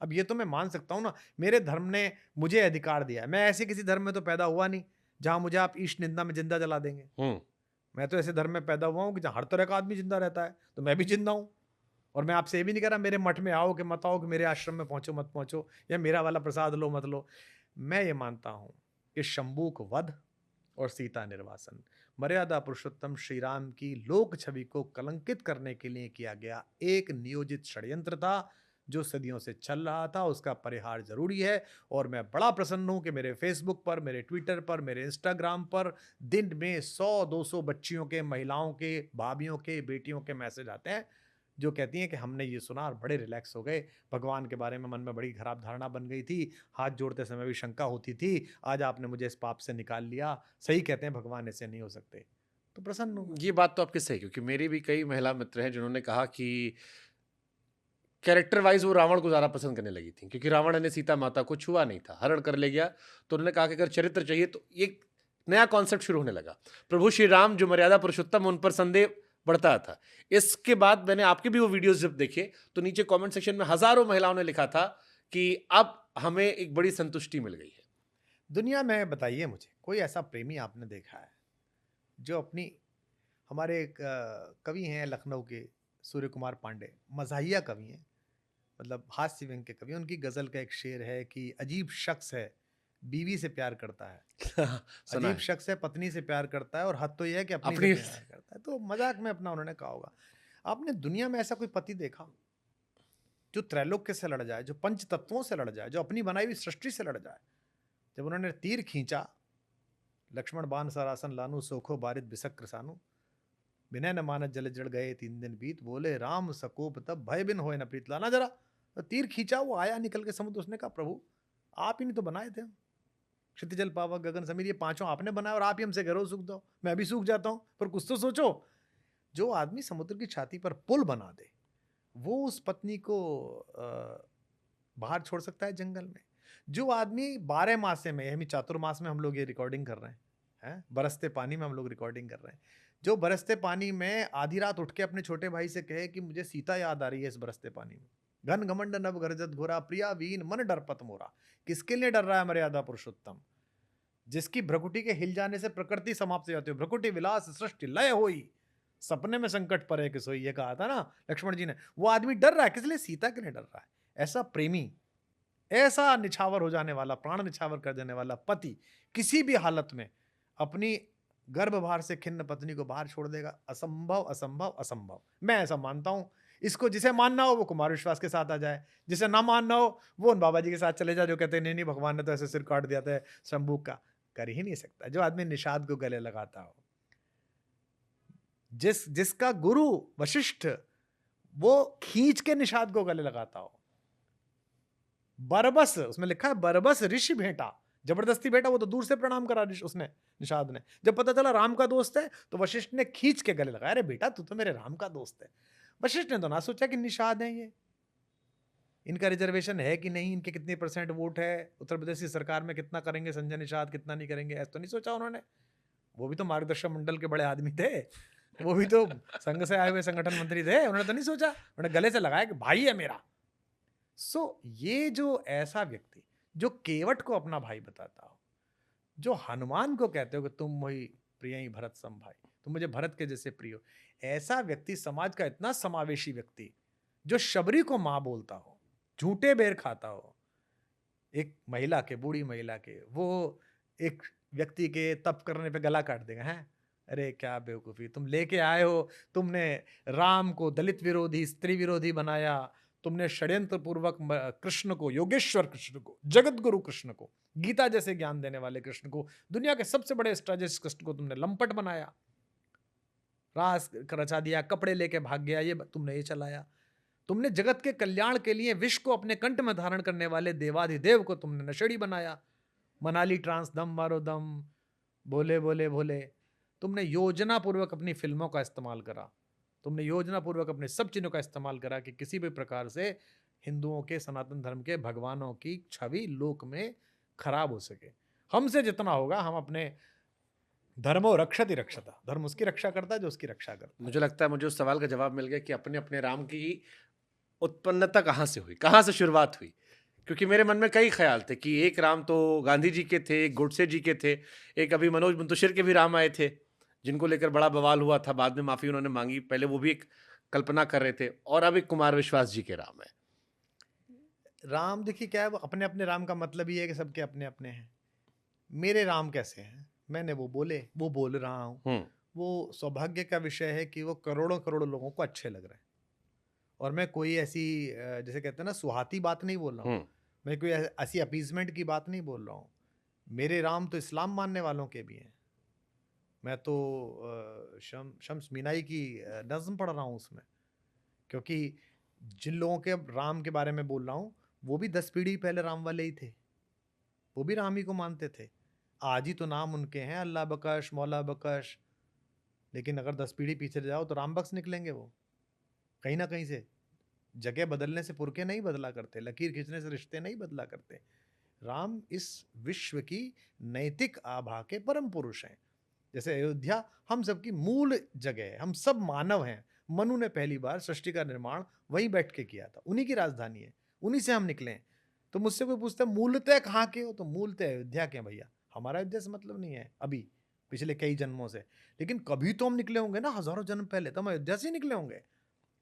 अब ये तो मैं मान सकता हूं ना, मेरे धर्म ने मुझे अधिकार दिया है। मैं ऐसे किसी धर्म में तो पैदा हुआ नहीं जहां मुझे आप ईश निंदा में जिंदा जला देंगे। मैं तो ऐसे धर्म में पैदा हुआ हूं कि जहां हर तरह का आदमी जिंदा रहता है, तो मैं भी जिंदा हूं। और मैं आपसे ये भी नहीं कह रहा मेरे मठ में आओ कि मत आओ, कि मेरे आश्रम में पहुंचो मत पहुंचो, या मेरा वाला प्रसाद लो मत लो। मैं ये मानता हूं कि शंभूक वध और सीता निर्वासन मर्यादा पुरुषोत्तम श्री राम की लोक छवि को कलंकित करने के लिए किया गया एक नियोजित षड्यंत्र था, जो सदियों से चल रहा था। उसका परिहार जरूरी है। और मैं बड़ा प्रसन्न हूं कि मेरे फेसबुक पर, मेरे ट्विटर पर, मेरे इंस्टाग्राम पर दिन में 100-200 बच्चियों के, महिलाओं के, भाभियों के, बेटियों के मैसेज आते हैं जो कहती हैं कि हमने ये सुना और बड़े रिलैक्स हो गए। भगवान के बारे में मन में बड़ी खराब धारणा बन गई थी, हाथ जोड़ते समय भी शंका होती थी, आज आपने मुझे इस पाप से निकाल लिया। सही कहते हैं, भगवान ऐसे नहीं हो सकते। तो प्रसन्न हूं। ये बात तो आपकी सही, क्योंकि मेरी भी कई महिला मित्र हैं जिन्होंने कहा कि कैरेक्टर वाइज वो रावण को ज़्यादा पसंद करने लगी थी, क्योंकि रावण ने सीता माता को छुआ नहीं था, हरण कर ले गया। तो उन्होंने कहा कि अगर चरित्र चाहिए तो एक नया कॉन्सेप्ट शुरू होने लगा। प्रभु श्री राम जो मर्यादा पुरुषोत्तम, उन पर संदेह बढ़ता था। इसके बाद मैंने आपके भी वो वीडियोस जब देखे तो नीचे कमेंट सेक्शन में हजारों महिलाओं ने लिखा था कि अब हमें एक बड़ी संतुष्टि मिल गई है। दुनिया में बताइए मुझे कोई ऐसा प्रेमी आपने देखा है जो अपनी हमारे एक कवि हैं लखनऊ के सूर्य कुमार पांडे, मज़ाहिया कवि हैं, मतलब हास्य व्यंग्य के कवि। उनकी गज़ल का एक शेर है कि अजीब शख्स है, बीवी से प्यार करता है, सुना अजीब है। शख्स है, पत्नी से प्यार करता है और हद तो ये है कि अपनी से अपनी प्यार करता है। तो मज़ाक में अपना उन्होंने कहा होगा। आपने दुनिया में ऐसा कोई पति देखा, जो त्रैलोक्य से लड़ जाए, जो पंच तत्वों से लड़ जाए, जो अपनी बनाई हुई सृष्टि से लड़ जाए? जब उन्होंने तीर खींचा, लक्ष्मण बाण सरासन लानू, सोखो बारिद बिसक कृसानु, विनय न मानत जल जड़ गए 3 दिन बीत, बोले राम सकोप तब भय बिन होए न प्रीत। लाना जरा। तो तीर खींचा, वो आया निकल के समुद्र। उसने कहा प्रभु आप ही ने तो बनाए थे हम, क्षितिजल पावक गगन समीर, ये पांचों आपने बनाया और आप ही हमसे घरों सूख दो। मैं भी सूख जाता हूं, पर कुछ तो सोचो। जो आदमी समुद्र की छाती पर पुल बना दे, वो उस पत्नी को बाहर छोड़ सकता है जंगल में? जो आदमी 12 मासे में, यानी चातुर्मास में हम लोग ये रिकॉर्डिंग कर रहे हैं, बरसते पानी में हम लोग रिकॉर्डिंग कर रहे हैं, जो बरसते पानी में आधी रात उठ के अपने छोटे भाई से कहे कि मुझे सीता याद आ रही है इस बरसते पानी में, घन घमंड नभ गर्जत घोरा, प्रिया वीन मन डरपत मोरा। किसके लिए डर रहा है मर्यादा पुरुषोत्तम? जिसकी भ्रकुटी के हिल जाने से प्रकृति समाप्त हो जाती है। भ्रकुटी विलास सृष्टि लय होई, सपने में संकट परे कि सोई, ये कहा था ना लक्ष्मण जी ने। वो आदमी डर रहा है, किस लिए? सीता के लिए डर रहा है। ऐसा प्रेमी, ऐसा निछावर हो जाने वाला, प्राण निछावर कर देने वाला पति किसी भी हालत में अपनी गर्भभार से खिन्न पत्नी को बाहर छोड़ देगा? असंभव, असंभव, असंभव। मैं ऐसा मानता हूं। इसको जिसे मानना हो वो कुमार विश्वास के साथ आ जाए, जिसे ना मानना हो वो उन बाबा जी के साथ चले जाए जो कहते हैं नहीं नहीं भगवान ने तो ऐसे सिर काट दिया था शंभू का। कर ही नहीं सकता। जो आदमी निषाद को गले लगाता हो, जिसका गुरु वशिष्ठ वो खींच के निषाद को गले लगाता हो, बरबस, उसमें लिखा है बरबस ऋषि भेंटा, जबरदस्ती भेंटा, वो तो दूर से प्रणाम करा उसने, निषाद ने। जब पता चला राम का दोस्त है तो वशिष्ठ ने खींच के गले लगाया, अरे बेटा तू तो मेरे राम का दोस्त है। वशिष्ठ ने तो ना सोचा कि निषाद है ये, इनका रिजर्वेशन है कि नहीं, इनके कितने % वोट है, उत्तर प्रदेश की सरकार में कितना करेंगे संजय निषाद, कितना नहीं करेंगे, ऐसा तो नहीं सोचा उन्होंने। वो भी तो मार्गदर्शक मंडल के बड़े आदमी थे, वो भी तो संघ से आए हुए संगठन मंत्री थे। उन्होंने तो नहीं सोचा, उन्होंने गले से लगाया कि भाई है मेरा। ये जो ऐसा व्यक्ति जो केवट को अपना भाई बताता हो, जो हनुमान को कहते हो कि तुम वही प्रिय ही भरत सम भाई, तुम मुझे भरत के जैसे प्रिय हो, ऐसा व्यक्ति, समाज का इतना समावेशी व्यक्ति, जो शबरी को मां बोलता हो, झूठे बेर खाता हो, एक महिला के, बूढ़ी महिला के, वो एक व्यक्ति के तप करने पे गला काट देगा है। अरे क्या बेवकूफी, तुम लेके आए हो, तुमने राम को दलित विरोधी, स्त्री विरोधी बनाया, तुमने षड्यंत्र पूर्वक कृष्ण को, योगेश्वर कृष्ण को, जगत गुरु कृष्ण को, गीता जैसे ज्ञान देने वाले कृष्ण को, दुनिया के सबसे बड़े स्ट्रेटेजिस्ट कृष्ण को तुमने लंपट बनाया, रास रचा दिया, कपड़े लेके भाग गया, ये तुमने ये चलाया। तुमने जगत के कल्याण के लिए विष को अपने कंठ में धारण करने वाले देवाधिदेव को तुमने नशेड़ी बनाया। मनाली ट्रांस, दम मारो दम, बोले बोले भोले। तुमने योजना पूर्वक अपनी फिल्मों का इस्तेमाल करा, तुमने योजना पूर्वक अपने सब चिन्हों का इस्तेमाल करा कि किसी भी प्रकार से हिंदुओं के, सनातन धर्म के भगवानों की छवि लोक में खराब हो सके। हमसे जितना होगा हम अपने धर्मो रक्षति रक्षता, धर्म उसकी रक्षा करता है जो उसकी रक्षा करता है। मुझे लगता है मुझे उस सवाल का जवाब मिल गया कि अपने अपने राम की उत्पन्नता कहाँ से हुई, कहाँ से शुरुआत हुई। क्योंकि मेरे मन में कई ख्याल थे कि एक राम तो गांधी जी के थे, एक गोडसे जी के थे, एक अभी मनोज मुंतशिर के भी राम आए थे जिनको लेकर बड़ा बवाल हुआ था, बाद में माफी उन्होंने मांगी, पहले वो भी एक कल्पना कर रहे थे, और अब एक कुमार विश्वास जी के राम है। राम देखिए क्या है, वो अपने अपने राम का मतलब ही है कि सबके अपने अपने हैं। मेरे राम कैसे हैं, मैंने वो बोले, वो बोल रहा हूँ। वो सौभाग्य का विषय है कि वो करोड़ों करोड़ों लोगों को अच्छे लग रहे हैं, और मैं कोई ऐसी जैसे कहते हैं ना सुहाती बात नहीं बोल रहा हूँ, मैं कोई ऐसी अपीजमेंट की बात नहीं बोल रहा हूँ। मेरे राम तो इस्लाम मानने वालों के भी हैं। मैं तो शम्स मीनाई की नज़्म पढ़ रहा हूँ उसमें, क्योंकि जिन लोगों के राम के बारे में बोल रहा हूँ वो भी 10 पीढ़ी पहले राम वाले ही थे, वो भी राम ही को मानते थे। आज ही तो नाम उनके हैं अल्लाह बख्श, मौला बख्श, लेकिन अगर 10 पीढ़ी पीछे जाओ तो राम बख्श निकलेंगे वो कहीं ना कहीं से। जगह बदलने से पुरखे नहीं बदला करते, लकीर खींचने से रिश्ते नहीं बदला करते। राम इस विश्व की नैतिक आभा के परम पुरुष हैं। जैसे अयोध्या हम सबकी मूल जगह है, हम सब मानव हैं। मनु ने पहली बार सृष्टि का निर्माण वहीं बैठ के किया था, उन्हीं की राजधानी है, उन्हीं से हम निकले हैं। तो मुझसे कोई पूछता है मूलतः कहाँ के हो, तो मूलतः अयोध्या के हैं भैया। हमारा अयोध्या से मतलब नहीं है अभी, पिछले कई जन्मों से, लेकिन कभी तो हम निकले होंगे ना, हजारों जन्म पहले तो हम अयोध्या से ही निकले होंगे।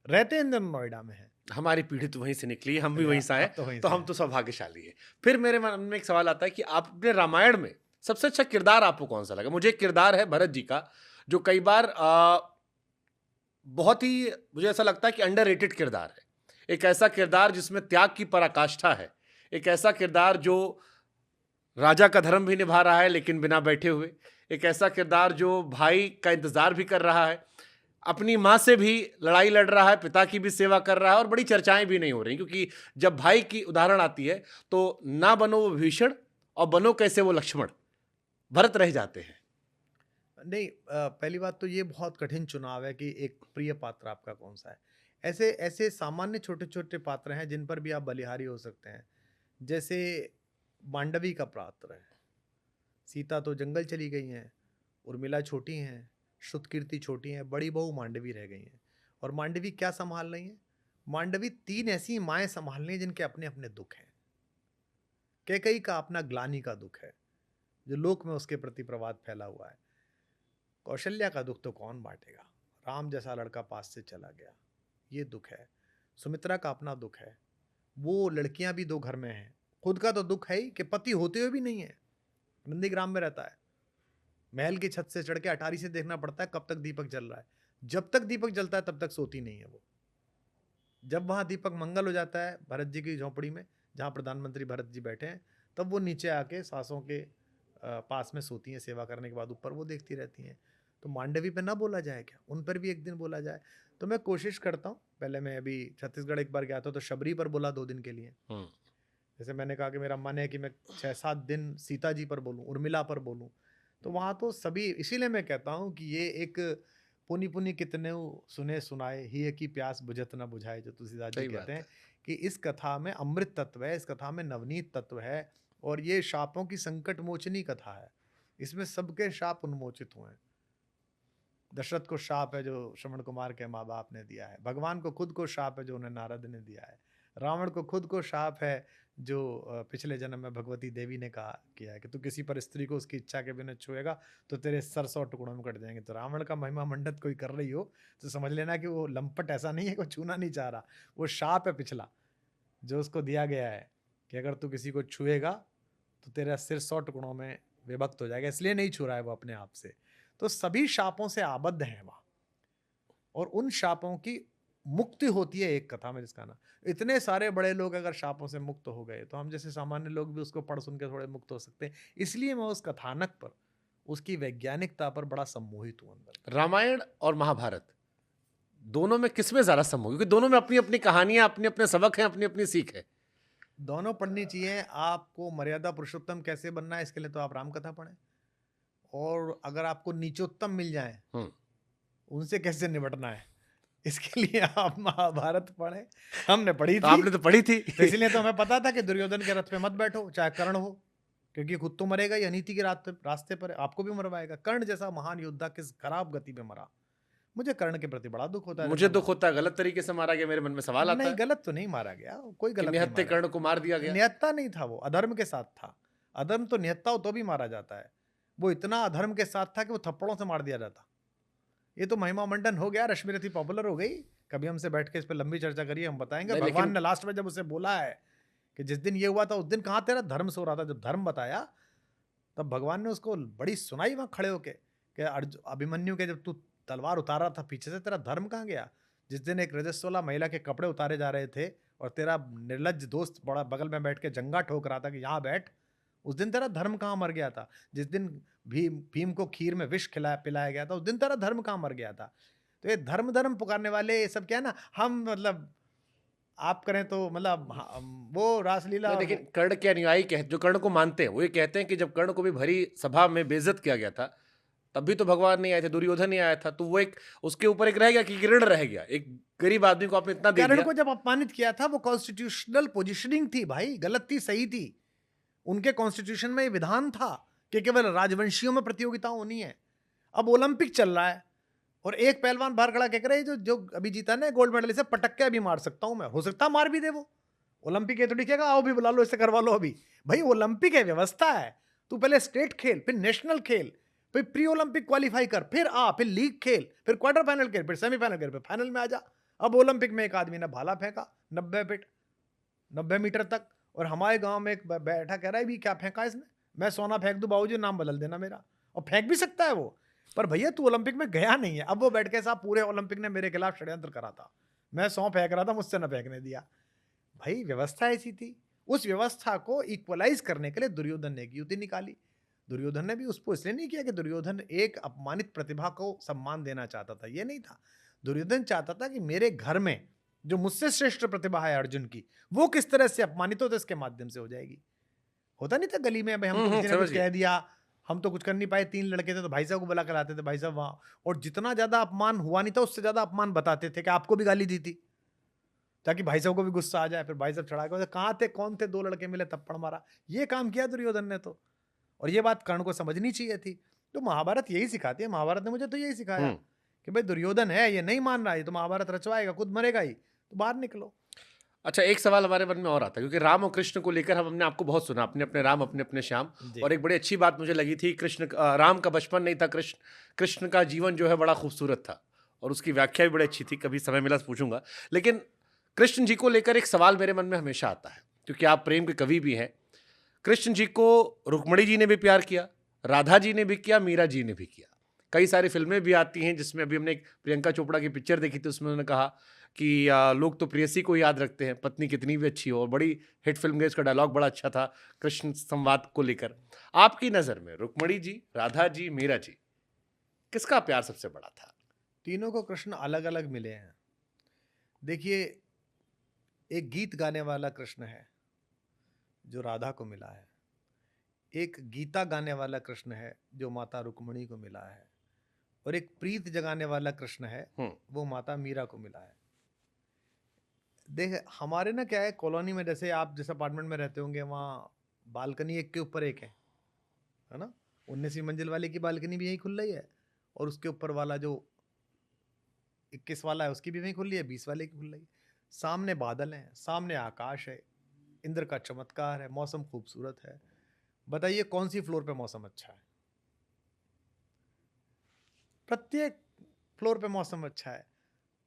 रहते हैं नोएडा में है। हमारी पीढ़ी तो वहीं से निकली है, हम भी वहीं से आए, आप तो वहीं तो से हम हैं। तो सौभाग्यशाली है। फिर मेरे मन में एक सवाल आता है कि आपने रामायण में सबसे अच्छा किरदार आपको कौन सा लगा? मुझे एक किरदार है भरत जी का, जो कई बार बहुत ही मुझे ऐसा लगता है कि अंडररेटेड किरदार है। एक ऐसा किरदार जिसमें त्याग की पराकाष्ठा है, एक ऐसा किरदार जो राजा का धर्म भी निभा रहा है लेकिन बिना बैठे हुए, एक ऐसा किरदार जो भाई का इंतजार भी कर रहा है, अपनी माँ से भी लड़ाई लड़ रहा है, पिता की भी सेवा कर रहा है, और बड़ी चर्चाएं भी नहीं हो रही, क्योंकि जब भाई की उदाहरण आती है तो ना बनो वो भीषण और बनो कैसे वो लक्ष्मण, भरत रह जाते हैं। नहीं, पहली बात तो ये बहुत कठिन चुनाव है कि एक प्रिय पात्र आपका कौन सा है। ऐसे ऐसे सामान्य छोटे छोटे पात्र हैं जिन पर भी आप बलिहारी हो सकते हैं। जैसे मांडवी का पात्र है, सीता तो जंगल चली गई हैं, उर्मिला छोटी हैं, श्रुतकीर्ति छोटी हैं, बड़ी बहू मांडवी रह गई हैं। और मांडवी क्या संभाल रही हैं? मांडवी 3 ऐसी माएँ संभाल रही हैं जिनके अपने-अपने दुःख हैं। कैकेयी का अपना ग्लानि का दुःख है, जो लोक में उसके प्रति प्रवाद फैला हुआ है। कौशल्या का दुःख तो कौन बाँटेगा? राम जैसा लड़का पास से चला गया, ये दुःख है। सुमित्रा का अपना दुःख है, वो लड़कियाँ भी 2 घर में हैं। खुद का तो दुःख है ही कि पति होते हुए भी नहीं है, नंदीग्राम में रहता है। महल की छत से चढ़ के अटारी से देखना पड़ता है कब तक दीपक जल रहा है। जब तक दीपक जलता है तब तक सोती नहीं है वो। जब वहाँ दीपक मंगल हो जाता है भरत जी की झोंपड़ी में, जहाँ प्रधानमंत्री भरत जी बैठे हैं, तब वो नीचे आके सासों के पास में सोती हैं, सेवा करने के बाद ऊपर वो देखती रहती हैं। तो मांडवी पे ना बोला जाए क्या? उन पर भी एक दिन बोला जाए। तो मैं कोशिश करता हूँ, पहले मैं अभी छत्तीसगढ़ एक बार गया था तो शबरी पर बोला 2 दिन के लिए। जैसे मैंने कहा कि मेरा मन है कि मैं 6-7 दिन सीता जी पर बोलूँ, उर्मिला पर बोलूँ। तो वहाँ तो सभी, इसीलिए मैं कहता हूँ कि ये एक पुनि पुनि कितनेउ सुने सुनाए, हिय की प्यास बुझत न बुझाए, जो तुलसीदास जी सही बात कहते है। हैं कि इस कथा में अमृत तत्व है, इस कथा में नवनीत तत्व है, और ये शापों की संकट मोचनी कथा है। इसमें सबके शाप उन्मोचित हुए हैं। दशरथ को शाप है जो श्रवण कुमार के माँ बाप ने दिया है, भगवान को खुद को शाप है जो उन्हें नारद ने दिया है, रावण को खुद को शाप है जो पिछले जन्म में भगवती देवी ने कहा किया है कि तू किसी पर स्त्री को उसकी इच्छा के बिना छुएगा तो तेरे सर 100 टुकड़ों में कट जाएंगे। तो रावण का महिमा मंडित कोई कर रही हो तो समझ लेना कि वो लंपट ऐसा नहीं है, कोई छूना नहीं चाह रहा, वो शाप है पिछला जो उसको दिया गया है कि अगर तू किसी को छुएगा तो तेरा सिर 100 टुकड़ों में विभक्त हो जाएगा, इसलिए नहीं छू रहा है वो अपने आप से। तो सभी शापों से आबद्ध हैं वहाँ, और उन शापों की मुक्ति होती है एक कथा में, जिसका ना इतने सारे बड़े लोग अगर शापों से मुक्त हो गए तो हम जैसे सामान्य लोग भी उसको पढ़ सुन के थोड़े मुक्त हो सकते हैं। इसलिए मैं उस कथानक पर, उसकी वैज्ञानिकता पर बड़ा सम्मोहित हूँ अंदर। रामायण और महाभारत दोनों में किसमें ज्यादा सम्मोह, क्योंकि दोनों में अपनी अपनी कहानियां, अपने अपने सबक हैं, अपनी अपनी सीख है। दोनों पढ़नी चाहिए। आपको मर्यादा पुरुषोत्तम कैसे बनना है इसके लिए तो आप रामकथा पढ़ें, और अगर आपको नीचोत्तम मिल जाए उनसे कैसे निपटना है इसके लिए आप महाभारत पढ़ें। हमने पढ़ी तो थी, आपने तो पढ़ी थी। तो इसलिए तो हमें पता था कि दुर्योधन के रथ पे मत बैठो चाहे कर्ण हो, क्योंकि खुद तो मरेगा ही, अनीति के रास्ते पर है, आपको भी मरवाएगा। कर्ण जैसा महान योद्धा किस खराब गति पे मरा, मुझे कर्ण के प्रति बड़ा दुख होता है। मुझे दुख होता है गलत तरीके से मारा गया, मेरे मन में सवाल आता नहीं, है गलत तो नहीं मारा गया, कोई कि गलत नहीं निहत्थे मारा कर्ण को मार दिया गया। गया। निहत्था नहीं था, वो अधर्म के साथ था। अधर्म तो निहत्था हो तो भी मारा जाता है, वो इतना अधर्म के साथ था कि वो थप्पड़ों से मार दिया जाता। ये तो महिमा मंडन हो गया, रश्मि रथी पॉपुलर हो गई। कभी हमसे बैठ के इस पर लंबी चर्चा करिए, हम बताएंगे। नहीं, भगवान लेकिन ने लास्ट में जब उसे बोला है कि जिस दिन ये हुआ था उस दिन कहाँ तेरा धर्म सो रहा था, जब धर्म बताया तब भगवान ने उसको बड़ी सुनाई वहां खड़े होके कि अभिमन्यु के जब तू तलवार उतारा था पीछे से, तेरा धर्म कहाँ गया? जिस दिन एक रजस्वला महिला के कपड़े उतारे जा रहे थे और तेरा निर्लज्ज दोस्त बड़ा बगल में बैठ के जंगा ठोक रहा था कि यहाँ बैठ, उस दिन तेरा धर्म कहाँ मर गया था? जिस दिन भीम को खीर में विष पिलाया गया था उस दिन तेरा धर्म कहाँ मर गया था? तो ये धर्म धर्म पुकारने वाले ये सब क्या है ना, हम मतलब आप करें तो मतलब वो रासलीला। नहीं, लेकिन कर्ण के अनुयायी जो कर्ण को मानते हैं वो ये कहते हैं कि जब कर्ण को भी भरी सभा में बेइज्जत किया गया था तब भी तो भगवान नहीं आए थे, दुर्योधन नहीं आया था, तो वो एक उसके ऊपर एक रह गया कि ऋण रह गया। एक गरीब आदमी को आपने इतना दे कर्ण दिया। को जब अपमानित किया था वो कॉन्स्टिट्यूशनल पोजीशनिंग थी भाई, गलत थी सही थी। उनके कॉन्स्टिट्यूशन में विधान था कि केवल राजवंशियों में प्रतियोगिता होनी है। अब ओलंपिक चल रहा है और एक पहलवान बाहर खड़ा कह रहा है जो जो अभी जीता ना गोल्ड मेडल, इसे पटक के अभी मार सकता हूं मैं, हो सकता है मार भी दे वो। ओलंपिक ये थोड़ी कहेगा आओ भी बुला लो, इसे करवा लो अभी। भाई ओलंपिक है, व्यवस्था है। तू पहले स्टेट खेल, फिर नेशनल खेल, फिर प्री ओलंपिक क्वालिफाई कर, फिर फिर लीग खेल, फिर क्वार्टर फाइनल खेल, फिर सेमीफाइनल खेल, फिर फाइनल में आ जा। अब ओलंपिक में एक आदमी ने भाला फेंका 90 फीट 90 मीटर तक, और हमारे गांव में एक बैठा कह रहा है भी क्या फेंका इसने, मैं सोना फेंक दूं बाबूजी, नाम बदल देना मेरा। और फेंक भी सकता है वो, पर भैया तू ओलंपिक में गया नहीं है। अब वो बैठ के साहब पूरे ओलंपिक ने मेरे खिलाफ षड्यंत्र करा था, मैं 100 फेंक रहा था, मुझसे न फेंकने दिया। भाई व्यवस्था ऐसी थी। उस व्यवस्था को इक्वलाइज करने के लिए दुर्योधन ने एक युति निकाली। दुर्योधन ने भी उसको इसलिए नहीं किया कि दुर्योधन एक अपमानित प्रतिभा को सम्मान देना चाहता था, ये नहीं था। दुर्योधन चाहता था कि मेरे घर में जो मुझसे श्रेष्ठ प्रतिभा है अर्जुन की, वो किस तरह से अपमानित हो तो इसके माध्यम से हो जाएगी। होता नहीं था गली में, भाई हमको किसी ने कुछ कह दिया, हम तो कुछ कर नहीं पाए, 3 लड़के थे तो भाई साहब को बुला कर आते थे, भाई साहब वहां, और जितना ज्यादा अपमान हुआ नहीं था उससे ज्यादा अपमान बताते थे कि आपको भी गाली दी थी, ताकि भाई साहब को भी गुस्सा आ जाए। फिर भाई साहब चढ़ा के कहाँ थे, कौन थे, 2 लड़के मिले थप्पड़ मारा। ये काम किया दुर्योधन ने तो, और ये बात कर्ण को समझनी चाहिए थी। तो महाभारत यही सिखाती है, महाभारत ने मुझे तो यही सिखाया कि भाई दुर्योधन है, ये नहीं मान रहा है, तो महाभारत रचवाएगा, खुद मरेगा ही, तो बाहर निकलो। अच्छा, एक सवाल हमारे मन में और आता है, क्योंकि राम और कृष्ण को लेकर हम हमने आपको बहुत सुना, अपने अपने राम अपने अपने श्याम, और एक बड़ी अच्छी बात मुझे लगी थी, राम का बचपन नहीं था, कृष्ण का जीवन जो है बड़ा खूबसूरत था, और उसकी व्याख्या भी बड़ी अच्छी थी, कभी समय मिला तो पूछूंगा। लेकिन कृष्ण जी को लेकर एक सवाल मेरे मन में हमेशा आता है, क्योंकि आप प्रेम के कवि भी हैं। कृष्ण जी को रुक्मणी जी ने भी प्यार किया, राधा जी ने भी किया, मीरा जी ने भी किया। कई सारी फिल्में भी आती हैं, जिसमें अभी हमने एक प्रियंका चोपड़ा की पिक्चर देखी थी, उसमें उन्होंने कहा कि लोग तो प्रेयसी को याद रखते हैं, पत्नी कितनी भी अच्छी हो, और बड़ी हिट फिल्म गई, उसका डायलॉग बड़ा अच्छा था कृष्ण संवाद को लेकर। आपकी नज़र में रुक्मणी जी, राधा जी, मीरा जी, किसका प्यार सबसे बड़ा था? तीनों को कृष्ण अलग अलग मिले हैं। देखिए, एक गीत गाने वाला कृष्ण है जो राधा को मिला है, एक गीता गाने वाला कृष्ण है जो माता रुक्मणी को मिला है, और एक प्रीत जगाने वाला कृष्ण है वो माता मीरा को मिला है। देख हमारे ना क्या है, कॉलोनी में, जैसे आप जिस अपार्टमेंट में रहते होंगे वहाँ बालकनी एक के ऊपर एक है ना, 19वीं मंजिल वाले की बालकनी भी यही खुल रही है, और उसके ऊपर वाला जो 21 वाला है उसकी भी वही खुल रही है, 20 वाले की खुल रही है। सामने बादल हैं, सामने आकाश है, इंद्र का चमत्कार है, मौसम खूबसूरत है। बताइए कौन सी फ्लोर पे मौसम अच्छा है? प्रत्येक फ्लोर पे मौसम अच्छा है।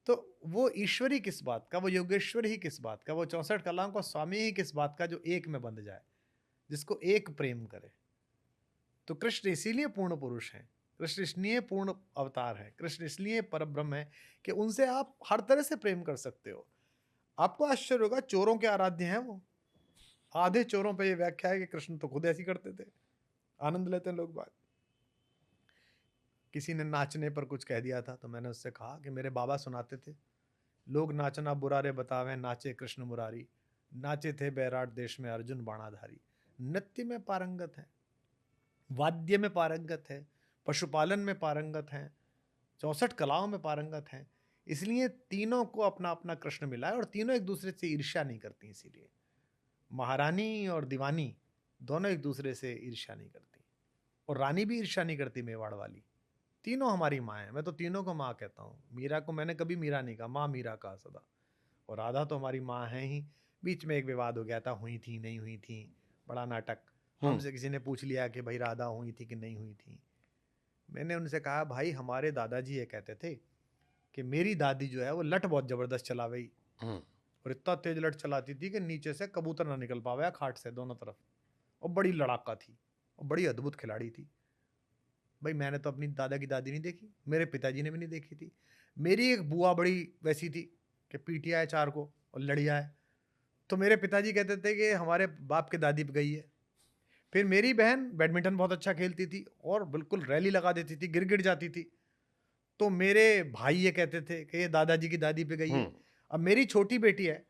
तो वो ईश्वरी किस बात का, वो योगेश्वर ही किस बात का, वो 64 कलाओं का स्वामी ही किस बात का, जो एक में बंध जाए, जिसको एक प्रेम करे। तो कृष्ण इसीलिए पूर्ण पुरुष हैं, कृष्ण इसलिए पूर्ण अवतार है, कृष्ण इसलिए परब्रह्म है कि उनसे आप हर तरह से प्रेम कर सकते हो। आपको आश्चर्य होगा, चोरों के आराध्य हैं वो। आधे चोरों पे ये व्याख्या है कि कृष्ण तो खुद ऐसी करते थे, आनंद लेते हैं लोग बात। किसी ने नाचने पर कुछ कह दिया था, तो मैंने उससे कहा कि मेरे बाबा सुनाते थे, लोग नाचना बुरा रे बतावे, नाचे कृष्ण मुरारी, नाचे थे बैराट देश में अर्जुन बाणाधारी। नृत्य में पारंगत है, वाद्य में पारंगत है, पशुपालन में पारंगत हैं, 64 कलाओं में पारंगत हैं। इसलिए तीनों को अपना अपना कृष्ण मिला है, और तीनों एक दूसरे से ईर्ष्या नहीं करती। इसीलिए महारानी और दीवानी दोनों एक दूसरे से ईर्ष्या नहीं करती, और रानी भी ईर्ष्या नहीं करती मेवाड़ वाली। तीनों हमारी माँ है, मैं तो तीनों को माँ कहता हूँ। मीरा को मैंने कभी मीरा नहीं कहा, माँ मीरा कहा सदा। और राधा तो हमारी माँ है ही। बीच में एक विवाद हो गया था, हुई थी नहीं हुई थी, बड़ा नाटक। हमसे किसी ने पूछ लिया कि भाई राधा हुई थी कि नहीं हुई थी। मैंने उनसे कहा भाई हमारे दादाजी ये कहते थे कि मेरी दादी जो है वो लठ बहुत जबरदस्त चलावे, और इतना तेज लठ चलाती थी कि नीचे से कबूतर ना निकल पावे खाट से दोनों तरफ, और बड़ी लड़ाका थी, और बड़ी अद्भुत खिलाड़ी थी। भाई मैंने तो अपनी दादा की दादी नहीं देखी, मेरे पिताजी ने भी नहीं देखी थी। मेरी एक बुआ बड़ी वैसी थी कि पीटिया है 4 को और लड़िया है। तो मेरे पिताजी कहते थे कि हमारे बाप के दादी पे गई है। फिर मेरी बहन बैडमिंटन बहुत अच्छा खेलती थी और बिल्कुल रैली लगा देती थी, गिर गिर जाती थी। तो मेरे भाई ये कहते थे कि ये दादाजी की दादी पे गई है। अब मेरी छोटी बेटी है,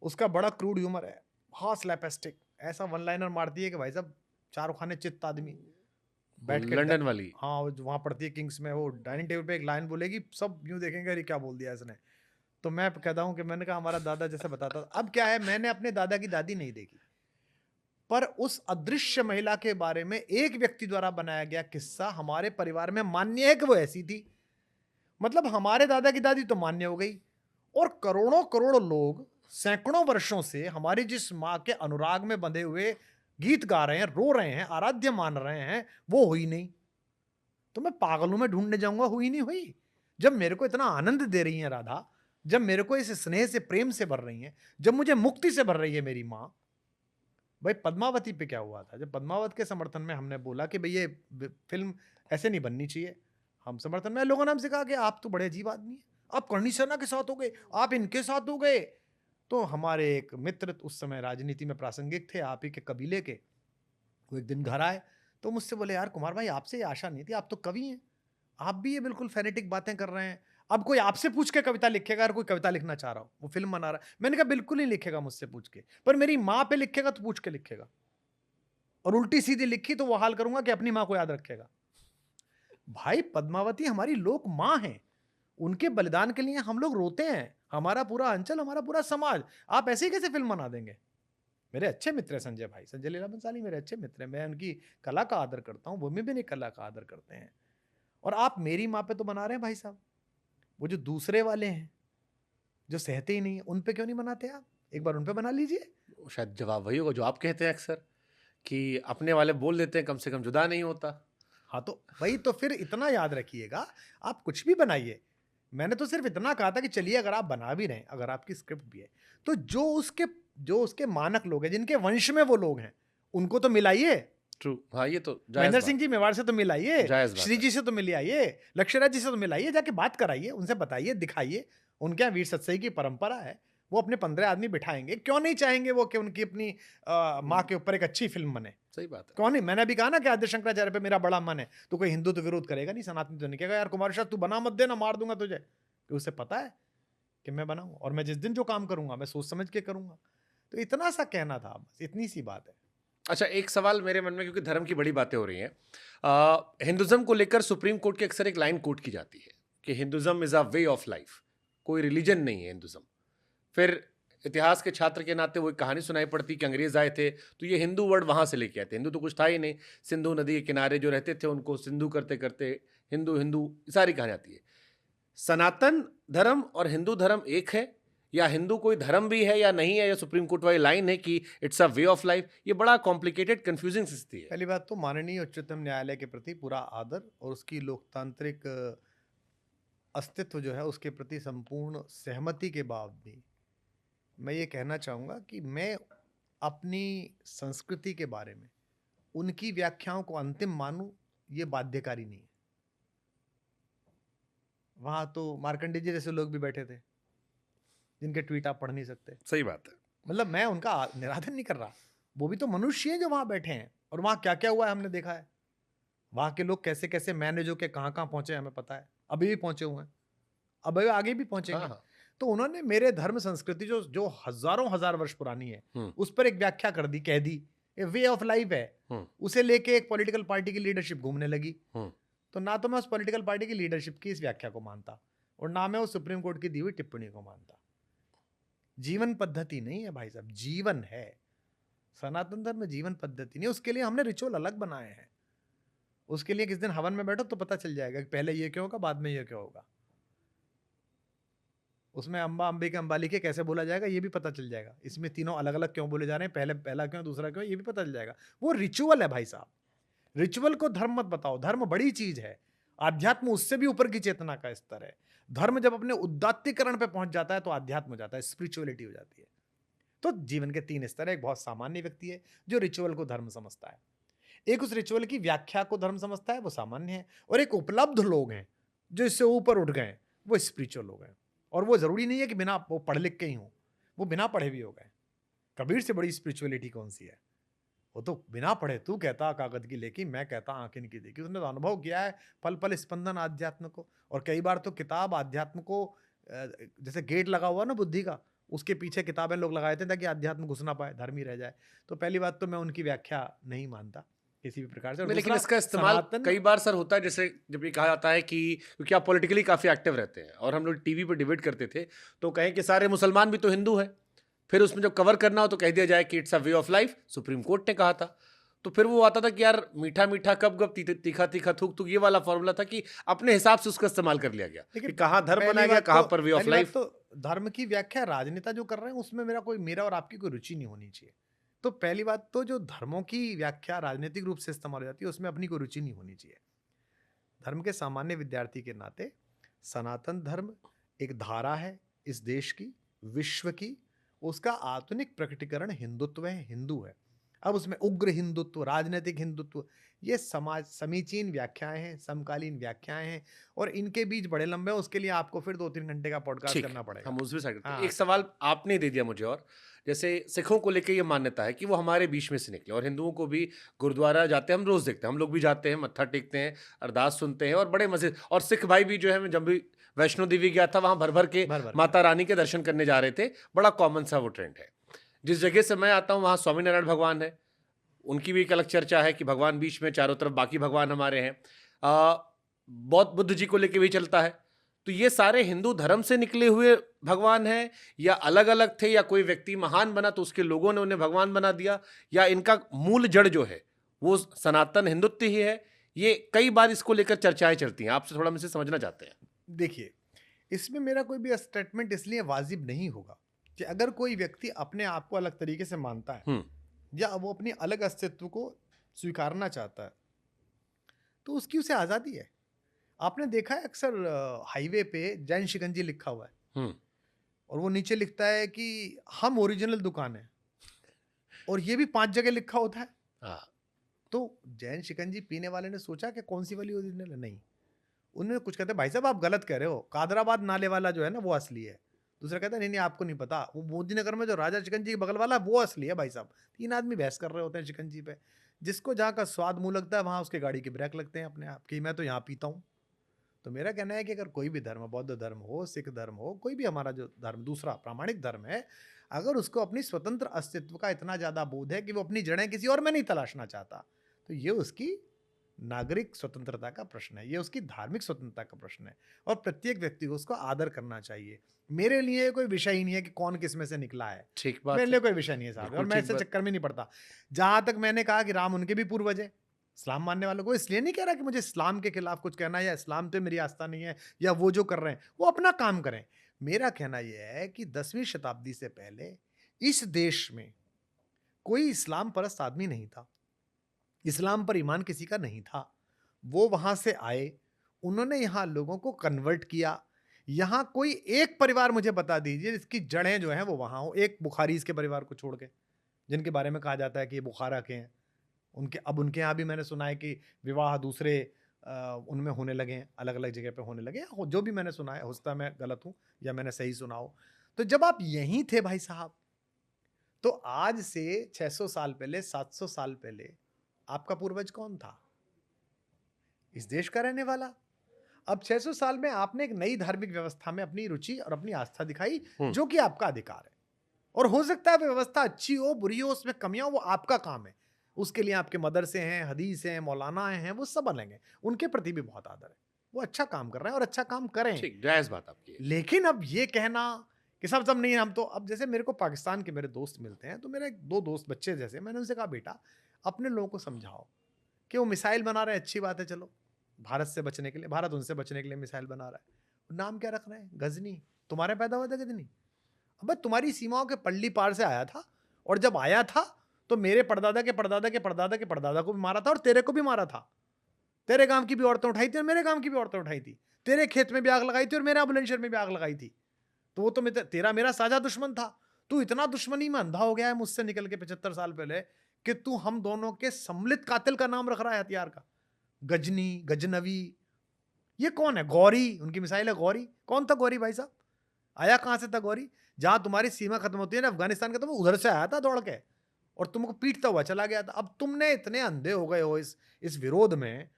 उसका बड़ा क्रूड ह्यूमर है, हाँ स्लैपस्टिक, ऐसा वन लाइनर मारती है कि भाई साहब शाहरुख खान ने चित्त आदमी बैठ के लंदन वाली, हाँ वहाँ पढ़ती है किंग्स में, वो डाइनिंग टेबल पे एक लाइन बोलेगी, सब यूं देखेंगे अरे क्या बोल दिया इसने। तो मैं कहता हूँ कि मैंने कहा हमारा दादा जैसे बताता था। अब क्या है, मैंने अपने दादा की दादी नहीं देखी, पर उस अदृश्य महिला के बारे में एक व्यक्ति द्वारा बनाया गया किस्सा हमारे परिवार में मान्य है कि वो ऐसी थी। मतलब हमारे दादा की दादी तो मान्य हो गई, और करोड़ों करोड़ लोग सैकड़ों वर्षों से हमारी जिस माँ के अनुराग में बंधे हुए गीत गा रहे हैं, रो रहे हैं, आराध्य मान रहे हैं, वो हुई नहीं। तो मैं पागलों में ढूंढने जाऊंगा, हुई नहीं हुई। जब मेरे को इतना आनंद दे रही है राधा, जब मेरे को इस स्नेह से, प्रेम से भर रही है, जब मुझे मुक्ति से भर रही है मेरी माँ। भाई पद्मावती पे क्या हुआ था? जब पद्मावत के समर्थन में हमने बोला कि भाई ये फिल्म ऐसे नहीं बननी चाहिए, हम समर्थन में लोगों ने हमसे कहा कि आप तो बड़े अजीब आदमी हैं, आप करणी सेना के साथ हो गए, आप इनके साथ हो गए। तो हमारे एक मित्र उस समय राजनीति में प्रासंगिक थे, आप ही के कबीले के, वो एक दिन घर आए तो मुझसे बोले, यार कुमार भाई आपसे ये आशा नहीं थी, आप तो कवि हैं, आप भी ये बिल्कुल फेनेटिक बातें कर रहे हैं, अब कोई आपसे पूछ के कविता लिखेगा, अगर कोई कविता लिखना चाह रहा हो, वो फिल्म बना रहा है। मैंने कहा बिल्कुल नहीं लिखेगा मुझसे पूछ के, पर मेरी माँ पे लिखेगा तो पूछ के लिखेगा, और उल्टी सीधी लिखी तो वो हाल करूंगा कि अपनी माँ को याद रखेगा। भाई पद्मावती हमारी लोक माँ है, उनके बलिदान के लिए हम लोग रोते हैं, हमारा पूरा अंचल, हमारा पूरा समाज। आप ऐसे ही कैसे फिल्म बना देंगे? मेरे अच्छे मित्र है संजय भाई, संजय लीला बंसाली मेरे अच्छे मित्र हैं, मैं उनकी कला का आदर करता हूँ, वो भी मेरी कला का आदर करते हैं। और आप मेरी माँ पे तो बना रहे हैं भाई साहब, वो जो दूसरे वाले हैं जो सहते ही नहीं है, उन पे क्यों नहीं बनाते आप? एक बार उन पे बना लीजिए। शायद जवाब वही होगा जो आप कहते हैं अक्सर, कि अपने वाले बोल देते हैं, कम से कम जुदा नहीं होता। हाँ तो वही तो, फिर इतना याद रखिएगा, आप कुछ भी बनाइए। मैंने तो सिर्फ इतना कहा था कि चलिए अगर आप बना भी रहे हैं, अगर आपकी स्क्रिप्ट भी है, तो जो उसके मानक लोग हैं, जिनके वंश में वो लोग हैं, उनको तो मिलाइए। ट्रू, हाँ ये तो जायज महेंद्र बात सिंह जी मेवाड़ से तो मिलाइए, जायज बात श्री है। जी से तो मिलाइए, लक्ष्यराज जी से तो मिलाइए, जाके बात कराइए, उनसे बताइए, दिखाइए। उनके यहाँ वीर सत्सई की परंपरा है, वो अपने 15 आदमी बिठाएंगे, क्यों नहीं चाहेंगे वो कि उनकी अपनी माँ के ऊपर एक अच्छी फिल्म बने? सही बात है। कौन नहीं? मैंने अभी कहा ना कि आद्य शंकराचार्य पे मेरा बड़ा मन है, तो कोई हिंदू तो विरोध करेगा नहीं, सनातनी तो नहीं कहेगा यार कुमार शाह तू बना मत देना, मार दूंगा तुझे, कि उसे पता है कि मैं बनाऊं, और मैं जिस दिन जो काम करूंगा मैं सोच समझ के करूंगा। तो इतना सा कहना था, बस इतनी सी बात है। अच्छा, एक सवाल मेरे मन में, क्योंकि धर्म की बड़ी बातें हो रही हैं, हिंदुज्म को लेकर सुप्रीम कोर्ट की अक्सर एक लाइन कोट की जाती है कि Hinduism is a way of life, कोई रिलीजन नहीं है हिंदुज्म। फिर इतिहास के छात्र के नाते वो एक कहानी सुनाई पड़ती कि अंग्रेज आए थे तो ये हिंदू वर्ड वहां से लेके आए थे। हिंदू तो कुछ था ही नहीं, सिंधु नदी के किनारे जो रहते थे उनको सिंधु करते करते हिंदू हिंदू सारी कहा जाती है। सनातन धर्म और हिंदू धर्म एक है, या हिंदू कोई धर्म भी है या नहीं है, या सुप्रीम कोर्ट वाली लाइन है कि it's a way of life? ये बड़ा कॉम्प्लिकेटेड कंफ्यूजिंग स्थिति है। पहली बात तो माननीय उच्चतम न्यायालय के प्रति पूरा आदर, और उसकी लोकतांत्रिक अस्तित्व जो है उसके प्रति संपूर्ण सहमति के बाद भी मैं ये कहना चाहूँगा कि मैं अपनी संस्कृति के बारे में उनकी व्याख्याओं को अंतिम मानूं, ये बाध्यकारी नहीं है। वहां तो मार्कंडेय जी जैसे लोग भी बैठे थे, जिनके ट्वीट आप पढ़ नहीं सकते। सही बात है। मतलब मैं उनका निरादर नहीं कर रहा, वो भी तो मनुष्य हैं जो वहां बैठे हैं, और वहां क्या क्या हुआ है हमने देखा है। वहां के लोग कैसे कैसे मैनेज होके कहाँ कहाँ पहुंचे हमें पता है, अभी भी पहुंचे हुए हैं, अब आगे भी पहुंचेंगे। हाँ हाँ। तो उन्होंने मेरे धर्म संस्कृति जो जो हजारों हजार वर्ष पुरानी है, उस पर एक व्याख्या कर दी, कह दी ये वे ऑफ लाइफ है। उसे लेके एक पॉलिटिकल पार्टी की लीडरशिप घूमने लगी। तो ना तो मैं उस पॉलिटिकल पार्टी की लीडरशिप की इस व्याख्या को मानता, और ना मैं उस सुप्रीम कोर्ट की दी हुई टिप्पणी को मानता। जीवन पद्धति नहीं है भाई साहब, जीवन है। सनातन धर्म में जीवन पद्धति नहीं, उसके लिए हमने रिचुअल अलग बनाए हैं। उसके लिए किस दिन हवन में बैठो तो पता चल जाएगा कि पहले ये क्यों होगा, बाद में ये क्यों होगा। उसमें अम्बा अंबिका अंबालिके कैसे बोला जाएगा ये भी पता चल जाएगा। इसमें तीनों अलग अलग क्यों बोले जा रहे हैं, पहले पहला क्यों दूसरा क्यों, ये भी पता चल जाएगा। वो रिचुअल है भाई साहब। रिचुअल को धर्म मत बताओ, धर्म बड़ी चीज है, आध्यात्म उससे भी ऊपर की चेतना का स्तर है। धर्म जब अपने उदात्तीकरण पे पहुंच जाता है तो आध्यात्म हो जाता है, स्पिरिचुअलिटी हो जाती है। तो जीवन के 3 स्तर है। एक बहुत सामान्य व्यक्ति है जो रिचुअल को धर्म समझता है, एक उस रिचुअल की व्याख्या को धर्म समझता है, वो सामान्य है, और एक उपलब्ध लोग हैं जो इससे ऊपर उठ गए, वो स्पिरिचुअल लोग हैं। और वो जरूरी नहीं है कि बिना वो पढ़ लिख के ही हो, वो बिना पढ़े भी हो गए। कबीर से बड़ी स्पिरिचुअलिटी कौन सी है? वो तो बिना पढ़े, तू कहता कागज की लेकी, मैं कहता आंखें की देखी। उसने तो अनुभव किया है पल पल स्पंदन आध्यात्म को। और कई बार तो किताब आध्यात्म को जैसे गेट लगा हुआ ना बुद्धि का, उसके पीछे किताबें लोग लगाए थे ताकि आध्यात्म घुस ना पाए, धर्म ही रह जाए। तो पहली बात तो मैं उनकी व्याख्या नहीं मानता किसी भी प्रकार से। और लेकिन दूसरा, इसका इस्तेमाल कई बार सर होता है, जैसे जब ये कहा जाता है कि क्योंकि आप पॉलिटिकली काफी एक्टिव रहते हैं, और हम लोग टीवी पे डिबेट करते थे तो कहें कि सारे मुसलमान भी तो हिंदू है, फिर उसमें जब कवर करना हो तो कह दिया जाए कि it's a way of life, supreme court ने कहा था। तो फिर वो आता था कि यार मीठा मीठा कब कब तीखा तीखा थूक थूक, ये वाला फॉर्मूला था कि अपने हिसाब से उसका इस्तेमाल कर लिया गया कि लेकिन कहाँ धर्म बनाया गया, कहाँ पर वे ऑफ पहली बात लाइफ। तो धर्म की व्याख्या राजनेता जो कर रहे हैं उसमें मेरा और आपकी कोई रुचि नहीं होनी चाहिए। तो पहली बात तो जो धर्मों की व्याख्या राजनीतिक रूप से इस्तेमाल हो जाती है उसमें अपनी कोई रुचि नहीं होनी चाहिए। धर्म के सामान्य विद्यार्थी के नाते सनातन धर्म एक धारा है इस देश की, विश्व की। उसका आधुनिक प्रकटीकरण हिंदुत्व है, हिंदू है। अब उसमें उग्र हिंदुत्व, राजनीतिक हिंदुत्व, ये समाज समीचीन व्याख्याएं हैं, समकालीन व्याख्याएं हैं और इनके बीच बड़े लंबे हैं। उसके लिए आपको फिर 2-3 घंटे का पॉडकास्ट ठीक करना है, पड़ेगा। हम उसमें साइड करते हैं। हाँ, एक सवाल आपने दे दिया मुझे, और जैसे सिखों को लेके ये मान्यता है कि वो हमारे बीच में से निकले, और हिंदुओं को भी गुरुद्वारा जाते हैं, हम रोज देखते हैं, हम लोग भी जाते हैं, मत्था टेकते हैं, अरदास सुनते हैं और बड़े मजे। और सिख भाई भी जो है, मैं जब भी वैष्णो देवी गया था वहां भर भर के भर-भर के। माता रानी के दर्शन करने जा रहे थे। बड़ा कॉमन सा वो ट्रेंड है। जिस जगह से मैं आता हूँ वहाँ स्वामीनारायण भगवान है, उनकी भी एक अलग चर्चा है कि भगवान बीच में, चारों तरफ बाकी भगवान हमारे हैं। बौद्ध बुद्ध जी को लेके भी चलता है। तो ये सारे हिंदू धर्म से निकले हुए भगवान हैं, या अलग अलग थे, या कोई व्यक्ति महान बना तो उसके लोगों ने उन्हें भगवान बना दिया, या इनका मूल जड़ जो है वो सनातन हिंदुत्व ही है? ये कई बार इसको लेकर चर्चाएं चलती हैं, आपसे थोड़ा मुझसे समझना चाहते हैं। देखिए, इसमें मेरा कोई भी स्टेटमेंट इसलिए वाजिब नहीं होगा कि अगर कोई व्यक्ति अपने आप को अलग तरीके से मानता है या वो अपनी अलग अस्तित्व को स्वीकारना चाहता है तो उसकी उसे आज़ादी है। आपने देखा है अक्सर हाईवे पे जैन शिकंजी लिखा हुआ है और वो नीचे लिखता है कि हम ओरिजिनल दुकान है, और ये भी 5 जगह लिखा होता है। तो जैन शिकंजी पीने वाले ने सोचा कि कौन सी वाली ओरिजिनल है? नहीं, उन्होंने कुछ कहते भाई साहब आप गलत कह रहे हो, कादराबाद नाले वाला जो है ना वो असली है। दूसरा कहता नहीं नहीं आपको नहीं पता, वो मोदी नगर में जो राजा शिकंजी के बगल वाला वो असली है भाई साहब। 3 आदमी बहस कर रहे होते हैं शिकंजी पे। जिसको जहाँ का स्वाद मुंह लगता है वहाँ उसके गाड़ी के ब्रेक लगते हैं अपने आप कि मैं तो यहाँ पीता हूँ। तो मेरा कहना है कि अगर कोई भी धर्म, बौद्ध धर्म हो, सिख धर्म हो, कोई भी हमारा जो धर्म दूसरा प्रामाणिक धर्म है, अगर उसको अपनी स्वतंत्र अस्तित्व का इतना ज़्यादा बोध है कि वो अपनी जड़ें किसी और में नहीं तलाशना चाहता, तो ये उसकी नागरिक स्वतंत्रता का प्रश्न है, ये उसकी धार्मिक स्वतंत्रता का प्रश्न है और प्रत्येक व्यक्ति को उसको आदर करना चाहिए। मेरे लिए कोई विषय ही नहीं है कि कौन किस में से निकला है, ठीक बात मेरे है। लिए कोई विषय नहीं है साहब, बिल्कुल और मैं ठीक ऐसे बात। चक्कर में नहीं पड़ता। जहाँ तक मैंने कहा कि राम उनके भी पूर्वज है, इस्लाम मानने वालों को, इसलिए नहीं कह रहा कि मुझे इस्लाम के खिलाफ कुछ कहना है या इस्लाम पे मेरी आस्था नहीं है या वो जो कर रहे हैं वो अपना काम करें। मेरा कहना यह है कि 10वीं शताब्दी से पहले इस देश में कोई इस्लाम परस्त आदमी नहीं था, इस्लाम पर ईमान किसी का नहीं था। वो वहां से आए, उन्होंने यहाँ लोगों को कन्वर्ट किया। यहाँ कोई एक परिवार मुझे बता दीजिए जिसकी जड़ें जो हैं वो वहाँ हो, एक बुखारीज के परिवार को छोड़ के, जिनके बारे में कहा जाता है कि ये बुखारा के हैं। उनके यहाँ भी मैंने सुना है कि विवाह दूसरे उनमें होने लगे हैं, अलग अलग जगह पे होने लगे हैं। जो भी मैंने सुना है, हो सकता है मैं गलत हूँ या मैंने सही सुना हो। तो जब आप यहीं थे भाई साहब, तो आज से 600 साल पहले, 700 साल पहले आपका पूर्वज कौन था? इस देश का रहने वाला। अब 600 साल में आपने एक नई धार्मिक व्यवस्था में अपनी रुचि और अपनी आस्था दिखाई, जो कि आपका अधिकार है, और हो सकता है व्यवस्था अच्छी हो, बुरी हो, उसमें कमियां हो, वो आपका काम है। उसके लिए आपके मदरसे हैं, हदीस हैं, मौलाना हैं, वो सब अलग हैं, उनके प्रति भी बहुत आदर है। वो अच्छा काम कर रहे हैं और अच्छा काम करें। ठीक, जायज बात आपकी है। लेकिन अब ये कहना कि सब नहीं, हम तो, अब जैसे मेरे को पाकिस्तान के मेरे दोस्त मिलते हैं, तो मेरे 2 दोस्त बच्चे जैसे, मैंने उनसे कहा बेटा अपने लोगों को समझाओ कि वो मिसाइल बना रहे हैं, अच्छी बात है, चलो भारत से बचने के लिए, भारत उनसे बचने के लिए मिसाइल बना रहा है, नाम क्या रख रहे हैं? गजनी। तुम्हारे पैदा हुआ था गजनी? अबे तुम्हारी सीमाओं के पल्ली पार से आया था, और जब आया था तो मेरे परदादा के परदादा के परदादा के परदादा को भी मारा था और तेरे को भी मारा था। तेरे गांव की भी औरतें उठाई थी और मेरे गांव की भी औरतें उठाई थी। तेरे खेत में भी आग लगाई थी और मेरे बुलंदशहर में भी आग लगाई थी। तो वो तो तेरा मेरा साझा दुश्मन था। तू इतना दुश्मनी में अंधा हो गया है मुझसे निकल के 75 साल पहले कि तू हम दोनों के सम्मिलित कातिल का नाम रख रहा है हथियार का। गजनी, गजनवी, ये कौन है? गौरी, उनकी मिसाइल है गौरी। कौन था गौरी भाई साहब? आया कहां से था गौरी? जहां तुम्हारी सीमा खत्म होती है ना अफगानिस्तान का, तो वो उधर से आया था दौड़ के और तुमको पीटता हुआ चला गया था। अब तुमने इतने अंधे हो गए हो इस विरोध में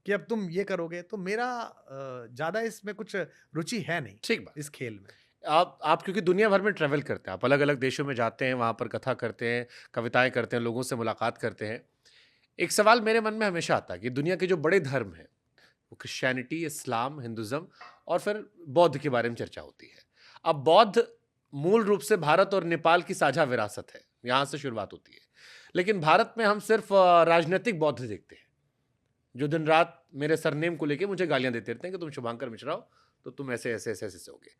कि अब तुम ये करोगे, तो मेरा ज्यादा इसमें कुछ रुचि है नहीं। ठीक बात। इस खेल में आप क्योंकि दुनिया भर में ट्रैवल करते हैं, आप अलग अलग देशों में जाते हैं, वहाँ पर कथा करते हैं, कविताएं करते हैं, लोगों से मुलाकात करते हैं। एक सवाल मेरे मन में हमेशा आता है कि दुनिया के जो बड़े धर्म हैं, वो क्रिश्चियनिटी, इस्लाम, हिंदुज़म और फिर बौद्ध के बारे में चर्चा होती है। अब बौद्ध मूल रूप से भारत और नेपाल की साझा विरासत है, यहाँ से शुरुआत होती है। लेकिन भारत में हम सिर्फ राजनीतिक बौद्ध देखते हैं, जो दिन रात मेरे सरनेम को लेके मुझे गालियां देते रहते हैं कि तुम शुभांकर मिश्रा हो, तो तुम ऐसे ऐसे ऐसे ऐसे होगे।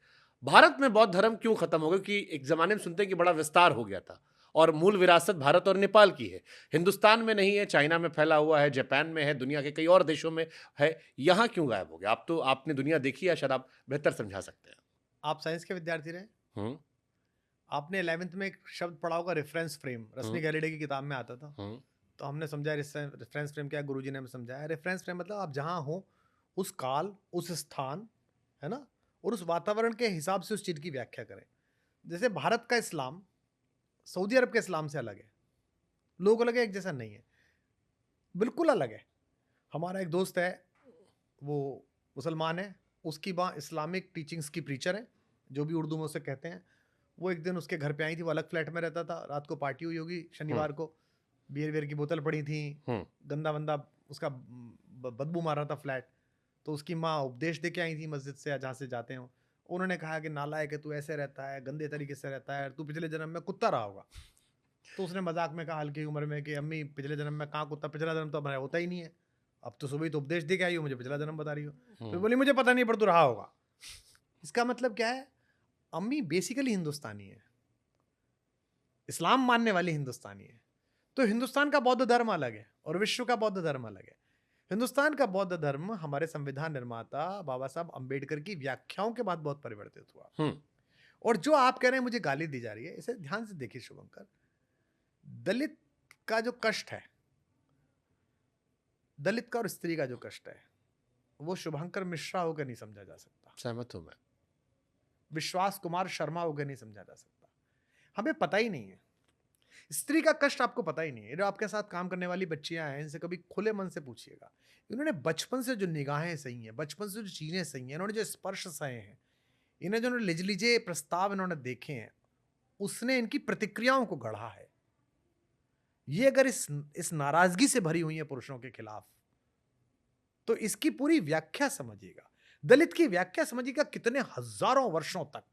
भारत में बौद्ध धर्म क्यों खत्म हो गया? कि एक जमाने में सुनते हैं कि बड़ा विस्तार हो गया था, और मूल विरासत भारत और नेपाल की है, हिंदुस्तान में नहीं है, चाइना में फैला हुआ है, जापान में है, दुनिया के कई और देशों में है। यहाँ क्यों गायब हो गया? आप तो, आपने दुनिया देखी है, शायद आप बेहतर समझा सकते हैं। आप साइंस के विद्यार्थी रहे, हम्म आपने 11th में एक शब्द पढ़ा होगा, रेफरेंस फ्रेम, रश्मि गैलिडे की किताब में आता था। हम्म तो हमने समझा रेफरेंस फ्रेम क्या है, गुरुजी ने हमें समझाया। रेफरेंस फ्रेम मतलब आप जहाँ हो, उस काल, उस स्थान, है ना, और उस वातावरण के हिसाब से उस चीज़ की व्याख्या करें। जैसे भारत का इस्लाम सऊदी अरब के इस्लाम से अलग है, लोग अलग है, एक जैसा नहीं है, बिल्कुल अलग है। हमारा एक दोस्त है, वो मुसलमान है, उसकी माँ इस्लामिक टीचिंग्स की प्रीचर है, जो भी उर्दू में उसे कहते हैं। वो एक दिन उसके घर पे आई थी, वो अलग फ्लैट में रहता था, रात को पार्टी हुई होगी शनिवार को, बियर वियर की बोतल पड़ी थी, गंदा वंदा उसका बदबू मार रहा था फ्लैट। तो उसकी माँ उपदेश दे के आई थी मस्जिद से, जहाँ से जाते हो। उन्होंने कहा कि नालायक है तू, ऐसे रहता है, गंदे तरीके से रहता है, तू पिछले जन्म में कुत्ता रहा होगा। तो उसने मजाक में कहा हल्की उम्र में कि अम्मी पिछले जन्म में कहाँ कुत्ता, पिछला जन्म तो हमारा होता ही नहीं है, अब तो सुबह ही तो उपदेश दे के आई हो, मुझे पिछला जन्म बता रही हो। फिर बोली मुझे पता नहीं, पर तू रहा होगा। इसका मतलब क्या है, अम्मी बेसिकली हिंदुस्तानी है, इस्लाम मानने वाली हिंदुस्तानी है। तो हिंदुस्तान का बौद्ध धर्म अलग है और विश्व का बौद्ध धर्म अलग है। हिंदुस्तान का बौद्ध धर्म हमारे संविधान निर्माता बाबा साहब अंबेडकर की व्याख्याओं के बाद बहुत परिवर्तित हुआ। और जो आप कह रहे हैं मुझे गाली दी जा रही है, इसे ध्यान से देखिए शुभंकर, दलित का जो कष्ट है, दलित का और स्त्री का जो कष्ट है, वो शुभंकर मिश्रा होकर नहीं समझा जा सकता, सहमत हूं मैं। विश्वास कुमार शर्मा होकर नहीं समझा जा सकता। हमें पता ही नहीं है, स्त्री का कष्ट आपको पता ही नहीं है। जो आपके साथ काम करने वाली बच्चियां हैं, इनसे कभी खुले मन से पूछिएगा, इन्होंने बचपन से जो निगाहें सही हैं, बचपन से जो चीजें सही हैं, इन्होंने जो स्पर्श सहे हैं, इन्हें जो लिजलिजे प्रस्ताव इन्होंने देखे हैं, उसने इनकी प्रतिक्रियाओं को गढ़ा है। ये अगर इस नाराजगी से भरी हुई है पुरुषों के खिलाफ, तो इसकी पूरी व्याख्या समझिएगा, दलित की व्याख्या समझिएगा, कितने हजारों वर्षों तक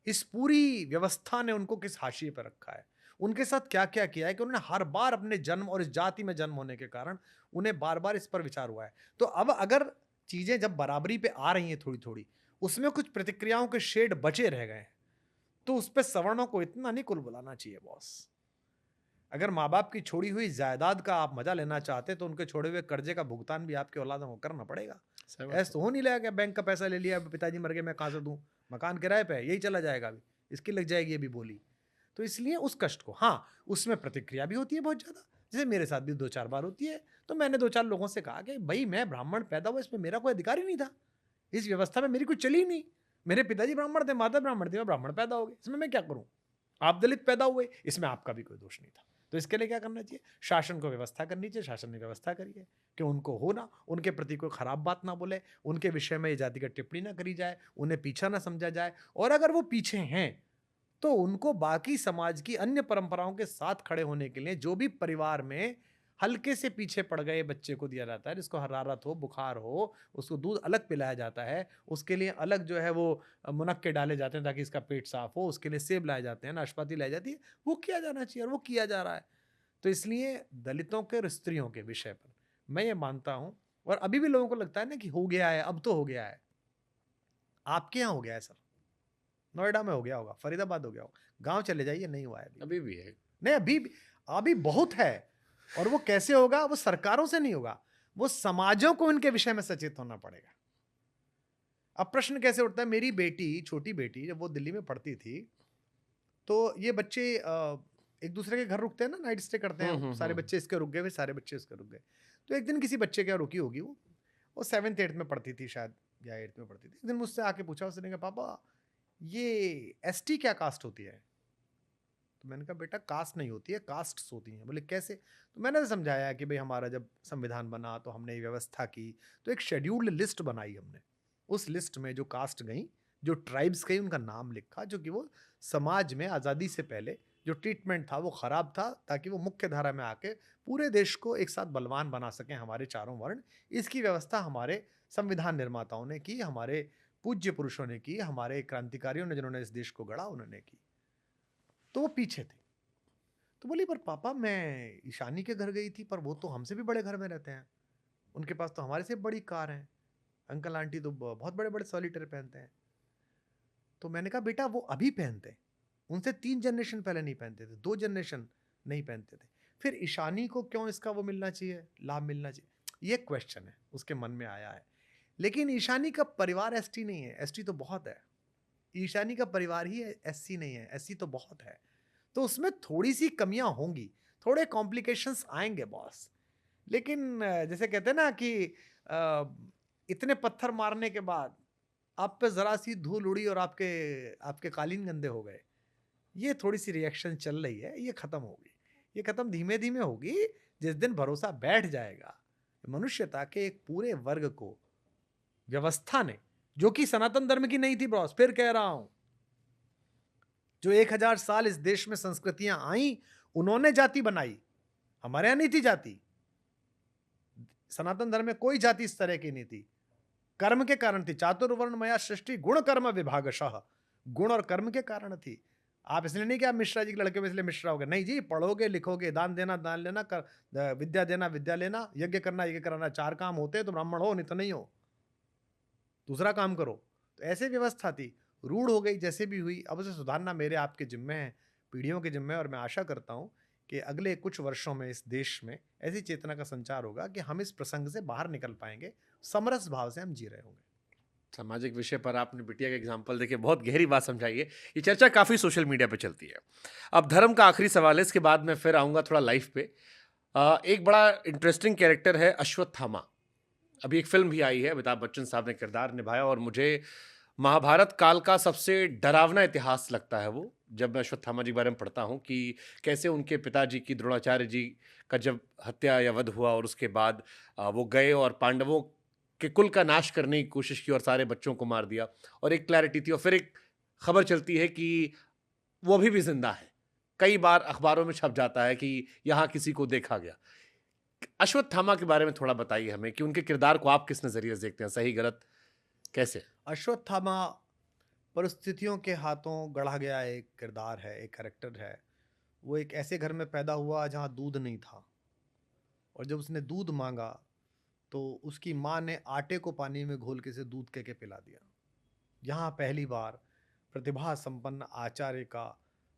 इस पूरी व्यवस्था ने उनको किस हाशिए पर रखा है, उनके साथ क्या क्या किया है, कि उन्होंने हर बार अपने जन्म और इस जाति में जन्म होने के कारण उन्हें बार बार इस पर विचार हुआ है। तो अब अगर चीजें जब बराबरी पे आ रही हैं थोड़ी थोड़ी, उसमें कुछ प्रतिक्रियाओं के शेड बचे रह गए हैं, तो उस पर सवर्णों को इतना नहीं कुल बुलाना चाहिए बॉस। अगर माँ बाप की छोड़ी हुई जायदाद का आप मजा लेना चाहते, तो उनके छोड़े हुए कर्जे का भुगतान भी आपके औलादों को करना पड़ेगा। ऐसा तो हो नहीं लगा, बैंक का पैसा ले लिया, पिताजी मर गए, मैं कहाँ से दूं, मकान किराए पे यही चला जाएगा, अभी इसकी लग जाएगी अभी बोली। तो इसलिए उस कष्ट को, हाँ उसमें प्रतिक्रिया भी होती है बहुत ज्यादा, जैसे मेरे साथ भी 2-4 बार होती है। तो मैंने 2-4 लोगों से कहा कि भाई मैं ब्राह्मण पैदा हुआ, इसमें मेरा कोई अधिकार ही नहीं था, इस व्यवस्था में मेरी कुछ चली नहीं, मेरे पिताजी ब्राह्मण थे, माता ब्राह्मण थी, मैं ब्राह्मण पैदा हो गए, इसमें मैं क्या करूं, आप दलित पैदा हुए, इसमें आपका भी कोई दोष नहीं था। तो इसके लिए क्या करना चाहिए, शासन को व्यवस्था करनी चाहिए, शासन ने व्यवस्था करी है कि उनको हो ना, उनके प्रति कोई खराब बात ना बोले, उनके विषय में जातिगत टिप्पणी ना करी जाए, उन्हें पीछा ना समझा जाए, और अगर वो पीछे हैं तो उनको बाकी समाज की अन्य परंपराओं के साथ खड़े होने के लिए, जो भी परिवार में हल्के से पीछे पड़ गए बच्चे को दिया जाता है, जिसको हरारत हो, बुखार हो, उसको दूध अलग पिलाया जाता है, उसके लिए अलग जो है वो मुनक्के डाले जाते हैं ताकि इसका पेट साफ हो, उसके लिए सेब लाए जाते हैं, नाशपाती लाई जाती है, वो किया जाना चाहिए और वो किया जा रहा है। तो इसलिए दलितों के और स्त्रियों के विषय पर मैं ये मानता हूं, और अभी भी लोगों को लगता है ना कि हो गया है, अब तो हो गया है। आपके यहाँ हो गया है सर, नोएडा में हो गया होगा, फरीदाबाद हो गया होगा, गांव चले जाइए, नहीं हुआ है अभी भी है, नहीं, अभी बहुत है। और वो कैसे होगा, वो सरकारों से नहीं होगा, वो समाजों को इनके विषय में सचेत होना पड़ेगा। अब प्रश्न कैसे उठता है, मेरी बेटी, छोटी बेटी, जब वो दिल्ली में पढ़ती थी, तो ये बच्चे एक दूसरे के घर रुकते हैं ना, नाइट स्टे करते हैं, सारे बच्चे इसके रुक गए, फिर सारे बच्चे इसके रुक गए। तो एक दिन किसी बच्चे क्या रुकी होगी, वो 7th-8th में पढ़ती थी शायद, या 8th में पढ़ती थी। एक दिन मुझसे आके पूछा, उसने कहा पापा ये एसटी क्या कास्ट होती है। तो मैंने कहा बेटा कास्ट नहीं होती है, कास्ट्स होती हैं। बोले कैसे। तो मैंने समझाया कि भाई हमारा जब संविधान बना तो हमने व्यवस्था की, तो एक शेड्यूल्ड लिस्ट बनाई हमने, उस लिस्ट में जो कास्ट गई, जो ट्राइब्स गई, उनका नाम लिखा, जो कि वो समाज में आज़ादी से पहले जो ट्रीटमेंट था वो ख़राब था, ताकि वो मुख्य धारा में आके पूरे देश को एक साथ बलवान बना सकें हमारे चारों वर्ण। इसकी व्यवस्था हमारे संविधान निर्माताओं ने की, हमारे पूज्य पुरुषों ने की, हमारे क्रांतिकारियों ने जिन्होंने इस देश को गढ़ा उन्होंने की। तो वो पीछे थे। तो बोली पर पापा मैं ईशानी के घर गई थी, पर वो तो हमसे भी बड़े घर में रहते हैं, उनके पास तो हमारे से बड़ी कार है, अंकल आंटी तो बहुत बड़े बड़े सॉलिटर पहनते हैं। तो मैंने कहा बेटा वो अभी पहनते हैं, उनसे 3 जनरेशन पहले नहीं पहनते थे, 2 जनरेशन नहीं पहनते थे, फिर ईशानी को क्यों इसका वो मिलना चाहिए, लाभ मिलना चाहिए, ये क्वेश्चन है उसके मन में आया है। लेकिन ईशानी का परिवार एसटी नहीं है, एसटी तो बहुत है, ईशानी का परिवार ही एससी नहीं है, एससी तो बहुत है, तो उसमें थोड़ी सी कमियां होंगी, थोड़े कॉम्प्लिकेशंस आएंगे बॉस। लेकिन जैसे कहते हैं ना कि इतने पत्थर मारने के बाद आप पे जरा सी धूल उड़ी और आपके आपके कालीन गंदे हो गए, ये थोड़ी सी रिएक्शन चल रही है, ये खत्म होगी, ये खत्म धीमे धीमे होगी। जिस दिन भरोसा बैठ जाएगा मनुष्यता के एक पूरे वर्ग को व्यवस्था ने, जो कि सनातन धर्म की नहीं थी बॉस, फिर कह रहा हूं, जो 1000 साल इस देश में संस्कृतियां आई उन्होंने जाति बनाई, हमारे यहां नहीं थी जाति। सनातन धर्म में कोई जाति इस तरह की नहीं थी, कर्म के कारण थी। चातुर्वर्ण मया सृष्टि गुण कर्म विभागशः, गुण और कर्म के कारण थी। आप इसलिए नहीं कि आप मिश्रा जी के लड़के में इसलिए मिश्रा हो गए, नहीं जी, पढ़ोगे लिखोगे, दान देना दान लेना, विद्या देना विद्या लेना, यज्ञ करना यज्ञ कराना, 4 काम होते हैं तो ब्राह्मण हो, नहीं तो नहीं हो, दूसरा काम करो। तो ऐसे व्यवस्था थी, रूढ़ हो गई जैसे भी हुई, अब उसे सुधारना मेरे आपके जिम्मे है, पीढ़ियों के जिम्मे। और मैं आशा करता हूं कि अगले कुछ वर्षों में इस देश में ऐसी चेतना का संचार होगा कि हम इस प्रसंग से बाहर निकल पाएंगे, समरस भाव से हम जी रहे होंगे। सामाजिक विषय पर आपने बिटिया का एग्जाम्पल देके बहुत गहरी बात समझाई है। ये चर्चा काफ़ी सोशल मीडिया पे चलती है। अब धर्म का आखिरी सवाल है, इसके बाद मैं फिर आऊँगा थोड़ा लाइफ पे। एक बड़ा इंटरेस्टिंग कैरेक्टर है अश्वत्थामा। अभी एक फिल्म भी आई है, अमिताभ बच्चन साहब ने किरदार निभाया, और मुझे महाभारत काल का सबसे डरावना इतिहास लगता है वो, जब मैं अश्वत्थामा जी के बारे में पढ़ता हूँ कि कैसे उनके पिताजी की, द्रोणाचार्य जी का जब हत्या या वध हुआ, और उसके बाद वो गए और पांडवों के कुल का नाश करने की कोशिश की और सारे बच्चों को मार दिया, और एक क्लैरिटी थी। और फिर एक खबर चलती है कि वो अभी भी जिंदा है, कई बार अखबारों में छप जाता है कि यहाँ किसी को देखा गया। अश्वत्थामा के बारे में थोड़ा बताइए हमें कि उनके किरदार को आप किस नजरिए से देखते हैं, सही गलत कैसे? अश्वत्थामा परिस्थितियों के हाथों गढ़ा गया एक किरदार है, एक कैरेक्टर है। वो एक ऐसे घर में पैदा हुआ जहाँ दूध नहीं था, और जब उसने दूध मांगा तो उसकी माँ ने आटे को पानी में घोल के से दूध कह के पिला दिया। यहाँ पहली बार प्रतिभा संपन्न आचार्य का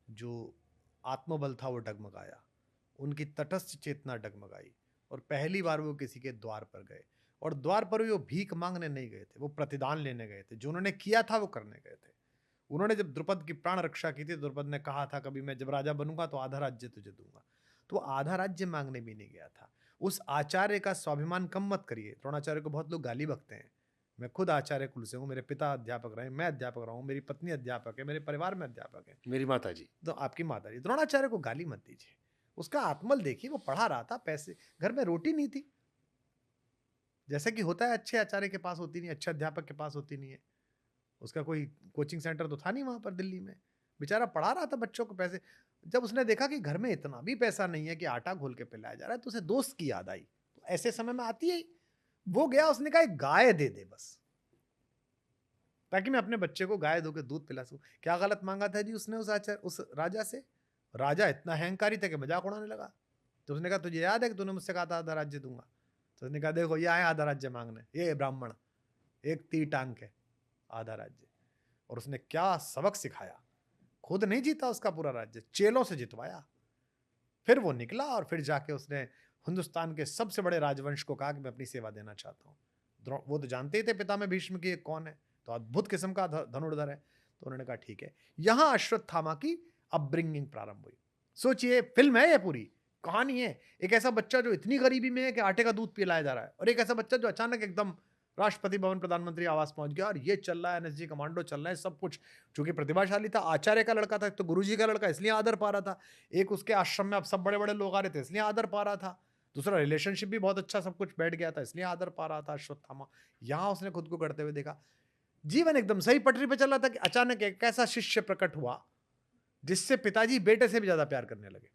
जो आत्मबल था वो डगमगाया, उनकी तटस्थ चेतना डगमगाई, और पहली बार वो किसी के द्वार पर गए। और द्वार पर वो भीख मांगने नहीं गए थे, वो प्रतिदान लेने गए थे, जो उन्होंने किया था वो करने गए थे। उन्होंने जब द्रुपद की प्राण रक्षा की थी, द्रुपद ने कहा था कभी मैं जब राजा बनूंगा तो आधा राज्य तुझे दूंगा, तो वो आधा राज्य मांगने भी नहीं गया था। उस आचार्य का स्वाभिमान कम मत करिए। द्रोणाचार्य को बहुत लोग गाली बकते हैं, मैं खुद आचार्य कुल से हूँ, मेरे पिता अध्यापक रहे, मैं अध्यापक रहा हूँ, मेरी पत्नी अध्यापक है, मेरे परिवार में अध्यापक है, मेरी माता जी। तो आपकी माता जी। द्रोणाचार्य को गाली मत दीजिए, उसका आत्मल देखिए, वो पढ़ा रहा था, पैसे, घर में रोटी नहीं थी, जैसा कि होता है अच्छे आचार्य के पास होती नहीं, अच्छे अध्यापक के पास होती नहीं है। उसका कोई कोचिंग सेंटर तो था नहीं वहां पर दिल्ली में, बेचारा पढ़ा रहा था बच्चों को पैसे। जब उसने देखा कि घर में इतना भी पैसा नहीं है कि आटा घोल के पिलाया जा रहा है, तो उसे दोस्त की याद आई, तो ऐसे समय में आती है, वो गया, उसने कहा एक गाय दे दे बस, ताकि मैं अपने बच्चे को गाय धोकर दूध पिला सकूं। क्या गलत मांगा था जी उसने उस राजा से? राजा इतना अहंकारी था कि मजाक उड़ाने लगा। तो उसने कहा तुझे याद है कि तूने मुझसे कहा था आधा राज्य दूंगा? तो उसने कहा देखो ये आए आधा राज्य मांगने, ये ब्राह्मण एक तीर टांग के आधा राज्य। और उसने क्या सबक सिखाया, खुद नहीं जीता उसका पूरा राज्य, चेलों से जितवाया। फिर वो निकला और फिर जाके उसने हिंदुस्तान के सबसे बड़े राजवंश को कहा कि मैं अपनी सेवा देना चाहता हूँ। वो तो जानते ही थे पिता में भीष्म की कौन है, तो अद्भुत किस्म का धनुर्धर है। तो उन्होंने कहा ठीक है। यहां अश्वत्थामा की अपब्रिंगिंग प्रारंभ हुई। सोचिए, फिल्म है ये, पूरी कहानी है। एक ऐसा बच्चा जो इतनी गरीबी में है कि आटे का दूध पिलाया जा रहा है, और एक ऐसा बच्चा जो अचानक एकदम राष्ट्रपति भवन, प्रधानमंत्री आवास पहुंच गया, और ये चल रहा है, एनएसजी कमांडो चल रहा है, सब कुछ। चूंकि प्रतिभाशाली था, आचार्य का लड़का था, तो गुरुजी का लड़का, इसलिए आदर पा रहा था। एक उसके आश्रम में अब सब बड़े बड़े लोग आ रहे थे, इसलिए आदर पा रहा था। दूसरा, रिलेशनशिप भी बहुत अच्छा, सब कुछ बैठ गया था, इसलिए आदर पा रहा था अश्वत्थामा। यहां उसने खुद को करते हुए देखा। जीवन एकदम सही पटरी पे चल रहा था कि अचानक एक ऐसा शिष्य प्रकट हुआ जिससे पिताजी बेटे से भी ज्यादा प्यार करने लगे।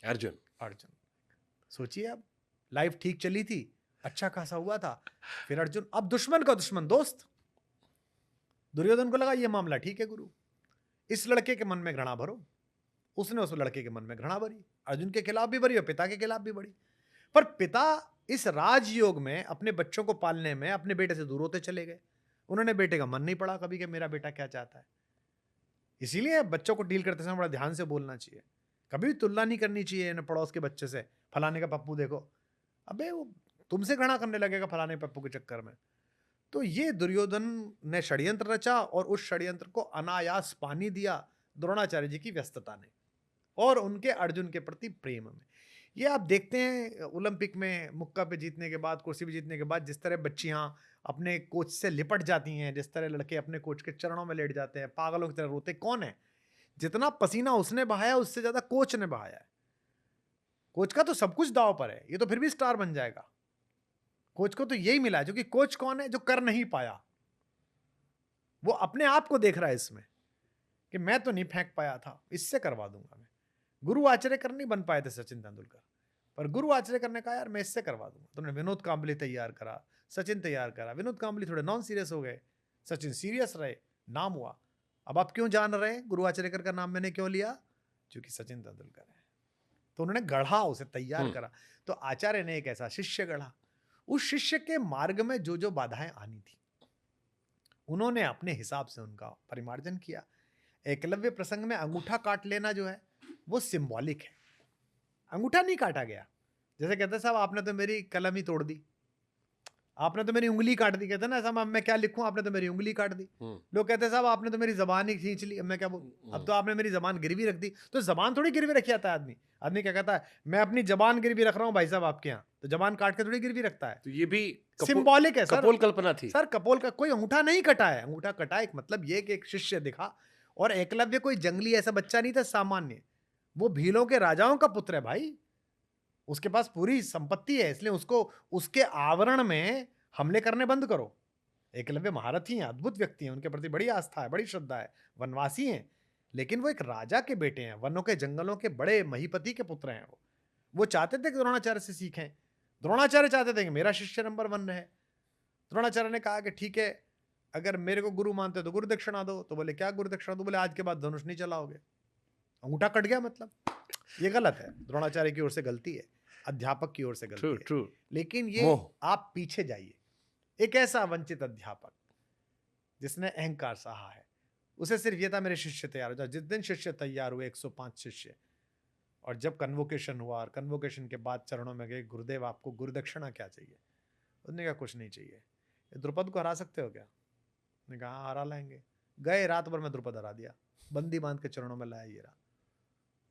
अर्जुन। अर्जुन, सोचिए, अब लाइफ ठीक चली थी, अच्छा खासा हुआ था, फिर अर्जुन, अब दुश्मन का दुश्मन दोस्त। दुर्योधन को लगा ये मामला ठीक है गुरु, इस लड़के के मन में घृणा भरो। उसने उस लड़के के मन में घृणा भरी, अर्जुन के खिलाफ भी भरी और पिता के खिलाफ भी भरी। पर पिता इस राजयोग में अपने बच्चों को पालने में अपने बेटे से दूर होते चले गए। उन्होंने बेटे का मन नहीं पड़ा कभी कि मेरा बेटा क्या चाहता है। इसीलिए बच्चों को डील करते समय बड़ा ध्यान से बोलना चाहिए। कभी भी तुलना नहीं करनी चाहिए न पड़ोस के बच्चे से, फलाने का पप्पू देखो, अबे वो तुमसे घृणा करने लगेगा फलाने पप्पू के चक्कर में। तो ये दुर्योधन ने षड्यंत्र रचा और उस षड्यंत्र को अनायास पानी दिया द्रोणाचार्य जी की व्यस्तता ने और उनके अर्जुन के प्रति प्रेम में। ये आप देखते हैं ओलंपिक में मुक्का पे जीतने के बाद, कुर्सी पे जीतने के बाद जिस तरह बच्चियां अपने कोच से लिपट जाती हैं, जिस तरह लड़के अपने कोच के चरणों में लेट जाते हैं, पागलों की तरह रोते। कौन है? जितना पसीना उसने बहाया उससे ज्यादा कोच ने बहाया है। कोच का तो सब कुछ दांव पर है, ये तो फिर भी स्टार बन जाएगा। कोच को तो यही मिला है, क्योंकि कोच कौन है? जो कर नहीं पाया, वो अपने आप को देख रहा है इसमें कि मैं तो नहीं फेंक पाया था, इससे करवा दूंगा मैं। गुरु आचरेकर नहीं बन पाए थे सचिन तेंदुलकर, पर गुरु आचरेकर ने कहा यार मैं इससे करवा दूंगा। तो उन्होंने विनोद कांबली तैयार करा, सचिन तैयार करा। विनोद कांबली थोड़े नॉन सीरियस हो गए, सचिन सीरियस रहे, नाम हुआ। अब आप क्यों जान रहे हैं गुरु आचरेकर का नाम मैंने क्यों लिया? क्योंकि सचिन तेंदुलकर है। तो उन्होंने गढ़ा, उसे तैयार करा। तो आचार्य ने एक ऐसा शिष्य गढ़ा। उस शिष्य के मार्ग में जो जो बाधाएं आनी थी उन्होंने अपने हिसाब से उनका परिमार्जन किया। एकलव्य प्रसंग में अंगूठा काट लेना जो है वो सिंबॉलिक है, अंगूठा नहीं काटा गया। जैसे कहते हैं साहब आपने तो मेरी कलम ही तोड़ दी, आपने तो मेरी उंगली काट दी। कहते हैं ना साहब मैं क्या लिखूं, आपने तो मेरी उंगली काट दी। लोग कहते हैं साहब आपने तो मेरी जबान ही खींच ली, अब मैं क्या बोलूं, अब तो आपने मेरी जबान गिरवी रख दी। तो जबान थोड़ी गिरवी रखी जाता है आदमी। आदमी क्या कहता है, मैं अपनी जबान गिरवी रख रहा हूं भाई साहब आपके यहाँ, तो जबान काट के थोड़ी गिरवी रखता है। तो ये भी सिंबॉलिक है सर, कपोल कल्पना थी सर। कपोल का कोई अंगूठा नहीं कटा है। अंगूठा कटा एक मतलब ये कि एक शिष्य दिखा। और एकलव्य कोई जंगली ऐसा बच्चा नहीं था सामान्य, वो भीलों के राजाओं का पुत्र है भाई, उसके पास पूरी संपत्ति है, इसलिए उसको उसके आवरण में हमले करने बंद करो। एकलव्य महारथी हैं, अद्भुत व्यक्ति हैं, उनके प्रति बड़ी आस्था है, बड़ी श्रद्धा है, वनवासी हैं, लेकिन वो एक राजा के बेटे हैं, वनों के जंगलों के बड़े महीपति के पुत्र हैं। वो चाहते थे कि द्रोणाचार्य से सीखें। द्रोणाचार्य चाहते थे कि मेरा शिष्य नंबर 1 रहे। द्रोणाचार्य ने कहा कि ठीक है, अगर मेरे को गुरु मानते हो तो गुरु दक्षिणा दो। तो बोले क्या गुरु दक्षिणा दो? बोले आज के बाद धनुष नहीं चलाओगे। अंगूठा कट गया मतलब। ये गलत है, द्रोणाचार्य की ओर से गलती है, अध्यापक की ओर से गलती है। लेकिन ये आप पीछे जाइए, एक ऐसा वंचित अध्यापक जिसने अहंकार सहा है, उसे सिर्फ ये था मेरे शिष्य तैयार हो जाए। जिस दिन शिष्य तैयार हुए 105 शिष्य, और जब कन्वोकेशन हुआ और कन्वोकेशन के बाद चरणों में गए, गुरुदेव आपको गुरु दक्षिणा क्या चाहिए? उसने कहा कुछ नहीं चाहिए। द्रुपद को हरा सकते हो क्या? उसने कहा हाँ हरा लाएंगे। गए, रात भर में द्रुपद हरा दिया, बंदी बांध के चरणों में लाया। ये रहा,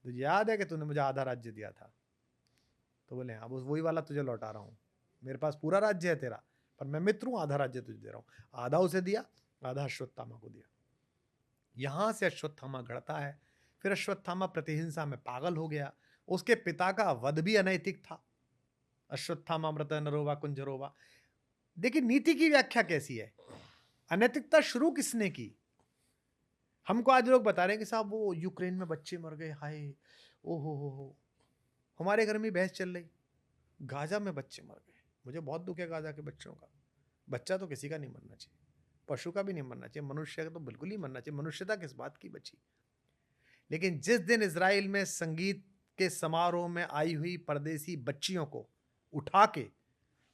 तो याद है कि तूने मुझे आधा राज्य दिया था? तो बोले हाँ, बस वही वाला तुझे लौटा रहा हूँ। मेरे पास पूरा राज्य है तेरा, पर मैं मित्र हूँ, आधा राज्य तुझे दे रहा हूँ। आधा उसे दिया, आधा अश्वत्थामा को दिया। यहां से अश्वत्थामा घड़ता है। फिर अश्वत्थामा प्रतिहिंसा में पागल हो गया। उसके पिता का वध भी अनैतिक था। अश्वत्थामा मृत नरोवा कुंजरोवा। देखिए नीति की व्याख्या कैसी है, अनैतिकता शुरू किसने की? हमको आज लोग बता रहे हैं कि साहब वो यूक्रेन में बच्चे मर गए, हाय ओहो हो। हमारे घर में बहस चल रही, गाजा में बच्चे मर गए। मुझे बहुत दुख है गाजा के बच्चों का। बच्चा तो किसी का नहीं मरना चाहिए, पशु का भी नहीं मरना चाहिए, मनुष्य का तो बिल्कुल ही मरना चाहिए। मनुष्यता किस बात की बची? लेकिन जिस दिन इजराइल में संगीत के समारोह में आई हुई परदेसी बच्चियों को उठा के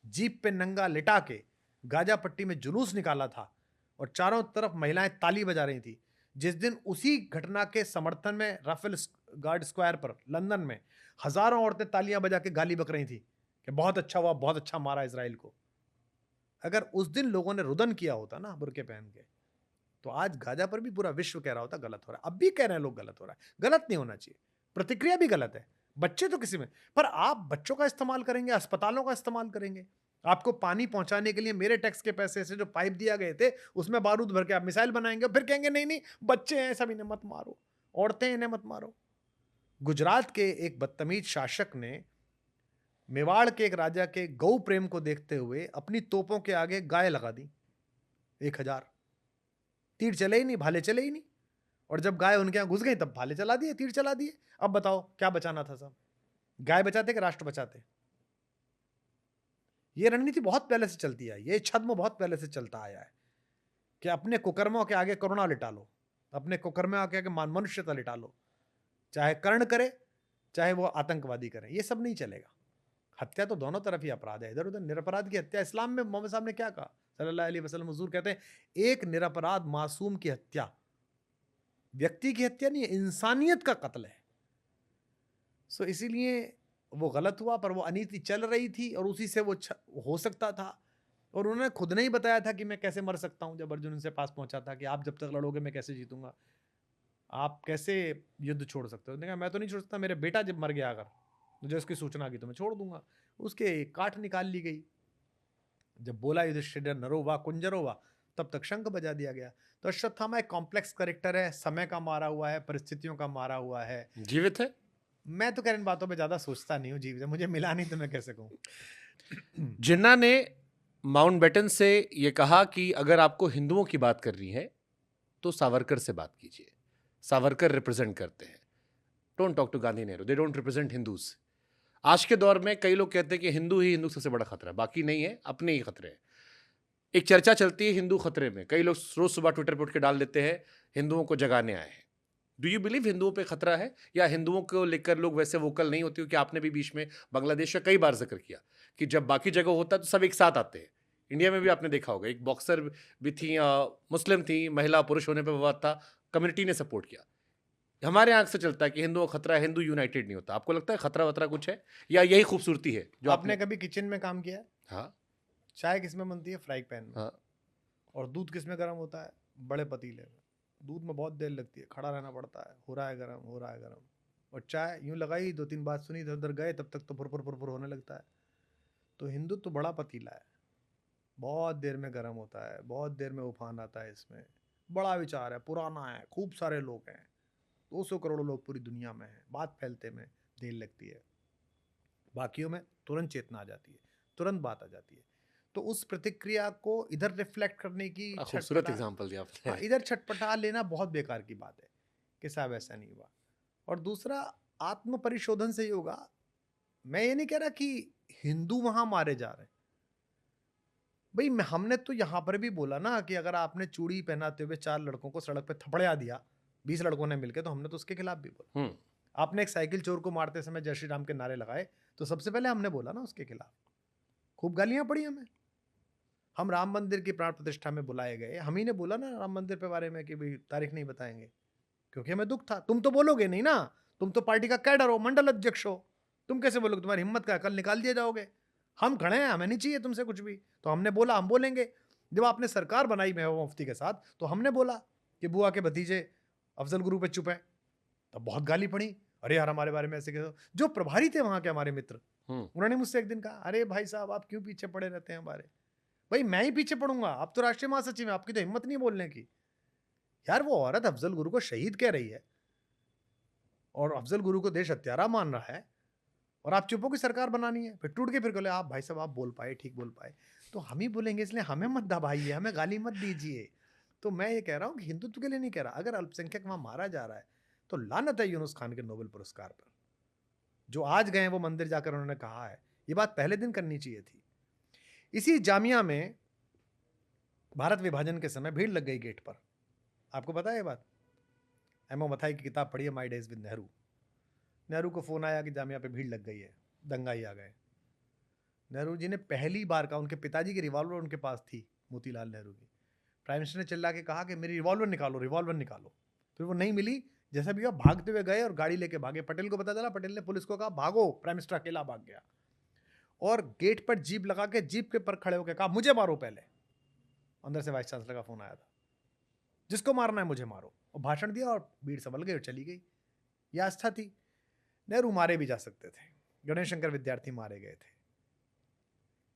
जीप पे नंगा लिटा के गाजा पट्टी में जुलूस निकाला था और चारों तरफ महिलाएं ताली बजा रही थी, जिस दिन उसी घटना के समर्थन में राफेल गार्ड स्क्वायर पर लंदन में हजारों औरतें तालियां बजा के गाली बक रही थी कि बहुत अच्छा हुआ, बहुत अच्छा मारा इजराइल को। अगर उस दिन लोगों ने रुदन किया होता ना बुरके पहन के, तो आज गाजा पर भी पूरा विश्व कह रहा होता गलत हो रहा है। अब भी कह रहे हैं लोग गलत हो रहा है, गलत नहीं होना चाहिए, प्रतिक्रिया भी गलत है। बच्चे तो किसी में, पर आप बच्चों का इस्तेमाल करेंगे, अस्पतालों का इस्तेमाल करेंगे। आपको पानी पहुंचाने के लिए मेरे टैक्स के पैसे से जो पाइप दिया गए थे उसमें बारूद भर के आप मिसाइल बनाएंगे, फिर कहेंगे नहीं नहीं बच्चे हैं सब इन्हें मत मारो, औरतें इन्हें मत मारो। गुजरात के एक बदतमीज शासक ने मेवाड़ के एक राजा के गौ प्रेम को देखते हुए अपनी तोपों के आगे गाय लगा दी 1000। तीर चले ही नहीं, भाले चले ही नहीं, और जब गाय उनके यहां घुस गई तब भाले चला दिए, तीर चला दिए। अब बताओ क्या बचाना था साहब, गाय बचाते कि राष्ट्र बचाते? ये रणनीति बहुत पहले से चलती है, ये छद्म बहुत पहले से चलता आया है कि अपने कुकर्मों के आगे करुणा लिटा लो, अपने कुकर्मों के आगे मनुष्यता लिटा लो, चाहे कर्ण करे चाहे वो आतंकवादी करें, ये सब नहीं चलेगा। हत्या तो दोनों तरफ ही अपराध है, इधर उधर निरपराध की हत्या। इस्लाम में मोहम्मद साहब ने क्या कहा सल्लल्लाहु अलैहि वसल्लम, हुजूर कहते हैं एक निरपराध मासूम की हत्या, व्यक्ति की हत्या नहीं है, इंसानियत का कत्ल है। सो इसीलिए वो गलत हुआ, पर वो अनीति चल रही थी और उसी से वो हो सकता था। और उन्होंने खुद ने ही बताया था कि मैं कैसे मर सकता हूं, जब अर्जुन उनसे पास पहुंचा था कि आप जब तक लड़ोगे मैं कैसे जीतूंगा, आप कैसे युद्ध छोड़ सकते हो। उन्होंने कहा मैं तो नहीं छोड़ सकता, मेरे बेटा जब मर गया अगर मुझे उसकी सूचना की तो मैं छोड़ दूंगा। उसके काठ निकाल ली गई। जब बोला युधिष्ठिर नरो वा कुंजरो वा, तब तक शंख बजा दिया गया। तो अश्वत्थामा एक कॉम्प्लेक्स करेक्टर है, समय का मारा हुआ है, परिस्थितियों का मारा हुआ है। जीवित है। मैं तो इन बातों पे ज्यादा सोचता नहीं हूँ, जीवित है, मुझे मिला नहीं तो मैं कैसे कहूँ। जिन्ना ने माउंटबेटन से ये कहा कि अगर आपको हिंदुओं की बात करनी है तो सावरकर से बात कीजिए, सावरकर रिप्रेजेंट करते हैं। Don't talk to Gandhi Nehru, they don't represent Hindus. आज के दौर में कई लोग कहते हैं कि हिंदू ही हिंदू सबसे बड़ा खतरा है, बाकी नहीं है, अपने ही खतरे हैं। एक चर्चा चलती है हिंदू खतरे में, कई लोग रोज सुबह ट्विटर पर उठ के डाल देते हैं हिंदुओं को जगाने आए हैं। डू यू बिलीव हिंदुओं पे खतरा है, या हिंदुओं को लेकर लोग वैसे वोकल नहीं होते? क्योंकि आपने भी बीच में बांग्लादेश का कई बार जिक्र किया कि जब बाकी जगह होता है तो सब एक साथ आते हैं। इंडिया में भी आपने देखा होगा, एक बॉक्सर भी थी, मुस्लिम थी, महिला पुरुष होने पर विवाद था, कम्युनिटी ने सपोर्ट किया। हमारे आंख से चलता है कि हिंदुओं का खतरा है, हिंदू यूनाइटेड नहीं होता। आपको लगता है खतरा वतरा कुछ है, या यही खूबसूरती है जो आपने कभी किचन में काम किया है? हाँ चाय किस में बनती है? फ्राई पैन में। हाँ। और दूध किस में गर्म होता है? बड़े पतीले में। दूध में बहुत देर लगती है, खड़ा रहना पड़ता है, हो रहा है गर्म, हो रहा है गर्म। और चाय यूं लगाई, 2-3 बात सुनी, इधर उधर गए, तब तक तो फुर फुर फुर फुर होने लगता है। तो हिंदू तो बड़ा पतीला है, बहुत देर में गर्म होता है, बहुत देर में उफान आता है इसमें। बड़ा विचार है, पुराना है, खूब सारे लोग हैं, 200 करोड़ लोग पूरी दुनिया में हैं, बात फैलते में देर लगती है। बाकियों में तुरंत चेतना आ जाती है, तुरंत बात आ जाती है। तो उस प्रतिक्रिया को इधर रिफ्लेक्ट करने की खूबसूरत एग्जांपल दिया आपने। हाँ, इधर छटपटा लेना बहुत बेकार की बात है कि साहब ऐसा नहीं हुआ। और दूसरा, आत्म परिशोधन से ही होगा। मैं ये नहीं कह रहा कि हिंदू वहां मारे जा रहे हैं भाई। हमने तो यहां पर भी बोला ना कि अगर आपने चूड़ी पहनाते हुए 4 लड़कों को सड़क पे थपड़िया दिया 20 लड़कों ने मिलकर, तो हमने तो उसके खिलाफ भी बोला। आपने एक साइकिल चोर को मारते समय जय श्री राम के नारे लगाए, तो सबसे पहले हमने बोला ना उसके खिलाफ। खूब गालियां पड़ी हमें। हम राम मंदिर की प्राण प्रतिष्ठा में बुलाए गए, हम ही ने बोला ना राम मंदिर के बारे में कि भाई तारीख नहीं बताएंगे, क्योंकि हमें दुख था। तुम तो बोलोगे नहीं ना, तुम तो पार्टी का कैडर हो, मंडल अध्यक्ष हो, तुम कैसे बोलोगे? तुम्हारी हिम्मत का, कल निकाल दिए जाओगे। हम खड़े हैं, हमें नहीं चाहिए तुमसे कुछ भी, तो हमने बोला हम बोलेंगे। जब आपने सरकार बनाई महबूबा मुफ्ती के साथ, तो हमने बोला कि बुआ के भतीजे अफजल गुरु पे चुप है, तब बहुत गाली पड़ी, अरे यार हमारे बारे में ऐसे कैसे। जो प्रभारी थे वहां के हमारे मित्र, उन्होंने मुझसे एक दिन कहा, अरे भाई साहब आप क्यों पीछे पड़े रहते हैं हमारे? भाई मैं ही पीछे पड़ूंगा? आप तो राष्ट्रीय महासचिव हैं, आपकी तो हिम्मत नहीं बोलने की। यार वो औरत अफजल गुरु को शहीद कह रही है और अफजल गुरु को देश हत्यारा मान रहा है, और आप चुप हो की सरकार बनानी है। फिर टूट के फिर बोले, आप भाई साहब आप बोल पाए, ठीक बोल पाए, तो हम ही बोलेंगे, इसलिए हमें मत दबाइए, हमें गाली मत दीजिए। तो मैं ये कह रहा हूं कि हिंदुत्व के लिए नहीं कह रहा, अगर अल्पसंख्यक वहां मारा जा रहा है तो लानत है यूनुस खान के नोबेल पुरस्कार पर। जो आज गए वो मंदिर जाकर उन्होंने कहा है, ये बात पहले दिन करनी चाहिए थी। इसी जामिया में भारत विभाजन के समय भीड़ लग गई गेट पर। आपको पता है ये बात? एमओ मथाई की किताब पढ़िए, my days with Nehru. Nehru को फोन आया कि जामिया पे भीड़ लग गई है, दंगाई आ गए। नेहरू जी ने पहली बार कहा, उनके पिताजी की रिवॉल्वर उनके पास थी, मोतीलाल नेहरू की। प्राइम मिनिस्टर ने चिल्ला के कहा कि मेरी रिवॉल्वर निकालो, रिवॉल्वर निकालो। फिर वो नहीं मिली, जैसा भी हुआ भागते हुए गए और गाड़ी लेके भागे। पटेल को पता चला, पटेल ने पुलिस को कहा भागो, प्राइम मिनिस्टर अकेला भाग गया। और गेट पर जीप लगा के जीप के पर खड़े होकर कहा मुझे मारो पहले। अंदर से वाइस चांसलर का फोन आया था, जिसको मारना है मुझे मारो। और भाषण दिया और भीड़ संभल गई और चली गई। यह आस्था थी। नेहरू मारे भी जा सकते थे, गणेश शंकर विद्यार्थी मारे गए थे,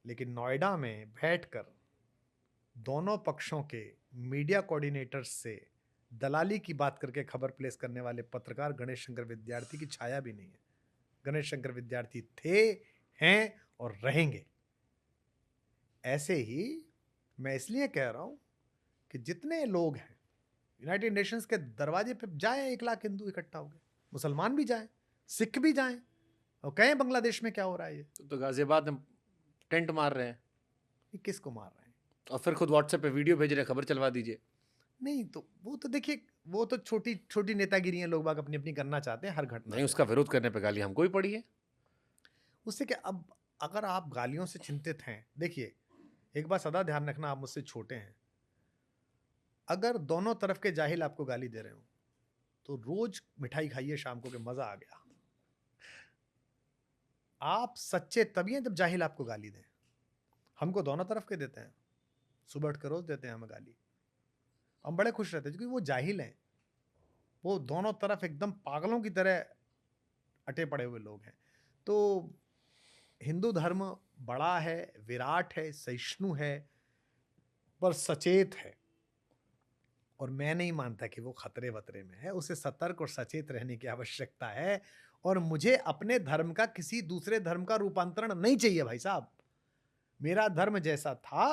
लेकिन नोएडा में बैठकर दोनों पक्षों के मीडिया कोऑर्डिनेटर्स से दलाली की बात करके खबर प्लेस करने वाले पत्रकार गणेश शंकर विद्यार्थी की छाया भी नहीं है। गणेश शंकर विद्यार्थी थे, हैं और रहेंगे। ऐसे ही मैं इसलिए कह रहा हूं कि जितने लोग हैं यूनाइटेड नेशंस के दरवाजे पे जाएं, 1 लाख हिंदू इकट्ठा हो गए, मुसलमान भी जाएं, सिख भी जाएं, और कहें बांग्लादेश में क्या हो रहा है। ये तो गाजियाबाद में टेंट मार रहे हैं। ये किसको मार रहे हैं? और फिर खुद व्हाट्सएप पे वीडियो भेज रहे हैं, खबर चलवा दीजिए। नहीं तो वो तो देखिए, वो तो छोटी छोटी नेतागिरी है, लोग बाग अपनी अपनी करना चाहते हैं हर घटना नहीं, पे। उसका विरोध करने पे गाली हमको ही पड़ी है। उससे क्या, अब अगर आप गालियों से चिंतित हैं, देखिए एक बात सदा ध्यान रखना, आप मुझसे छोटे हैं, अगर दोनों तरफ के जाहिल आपको गाली दे रहे हो तो रोज मिठाई खाइए शाम को, के मजा आ गया। आप सच्चे तभी हैं जब जाहिल आपको गाली दें। हमको दोनों तरफ के देते हैं, सुबह उठ कर रोज देते हैं हमें गाली, हम बड़े खुश रहते हैं क्योंकि वो जाहिल हैं, वो दोनों तरफ एकदम पागलों की तरह अटे पड़े हुए लोग हैं। तो हिंदू धर्म बड़ा है, विराट है, सहिष्णु है, पर सचेत है, और मैं नहीं मानता कि वो खतरे वतरे में है। उसे सतर्क और सचेत रहने की आवश्यकता है, और मुझे अपने धर्म का किसी दूसरे धर्म का रूपांतरण नहीं चाहिए भाई साहब। मेरा धर्म जैसा था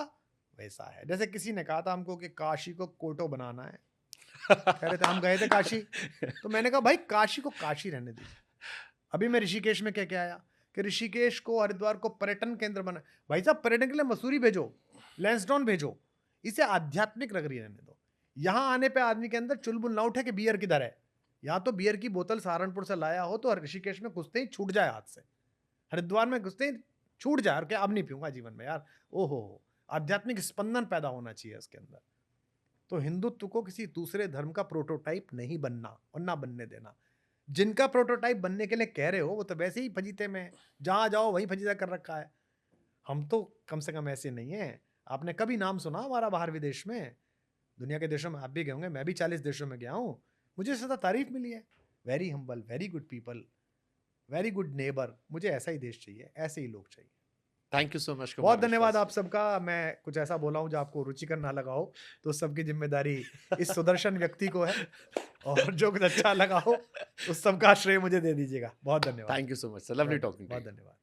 वैसा है। जैसे किसी ने कहा था हमको कि काशी को कोटो बनाना है, कह रहे थे, हम गए थे काशी, तो मैंने कहा भाई काशी को काशी रहने दीजिए। अभी मैं ऋषिकेश में क्या आया कि ऋषिकेश को, हरिद्वार को पर्यटन केंद्र बना। भाई साहब पर्यटन के लिए मसूरी भेजो, लैंसडाउन भेजो, इसे आध्यात्मिक नगरी रहने दो। यहां आने पे आदमी के अंदर चुलबुल ना उठे कि बियर किधर है। यहाँ तो बियर की बोतल सहारनपुर से लाया हो तो ऋषिकेश में घुसते ही छूट जाए हाथ से, हरिद्वार में घुसते ही छूट जाए, और क्या अब नहीं पीऊंगा जीवन में यार। ओहो, आध्यात्मिक स्पंदन पैदा होना चाहिए इसके अंदर। तो हिंदुत्व को किसी दूसरे धर्म का प्रोटोटाइप नहीं बनना और ना बनने देना। जिनका प्रोटोटाइप बनने के लिए कह रहे हो वो तो वैसे ही फजीते में, जहां जाओ वहीं फजीता कर रखा है। हम तो कम से कम ऐसे नहीं है। आपने कभी नाम सुना हमारा बाहर विदेश में? दुनिया के देशों में आप भी गए होंगे, मैं भी 40 देशों में गया हूं, मुझे सदा तारीफ मिली है। Very humble, very good people, very good neighbour. मुझे ऐसा ही देश चाहिए, ऐसे ही लोग चाहिए। थैंक यू सो मच बहुत कुमार धन्यवाद विश्वास आप सबका। मैं कुछ ऐसा बोला हूं जो आपको रुचिकर ना लगा हो, तो उस सबकी जिम्मेदारी इस सुदर्शन व्यक्ति को है, और जो कुछ अच्छा लगा हो उस सबका श्रेय मुझे दे दीजिएगा। बहुत धन्यवाद। Thank you so much sir, lovely talking to बहुत यू। धन्यवाद।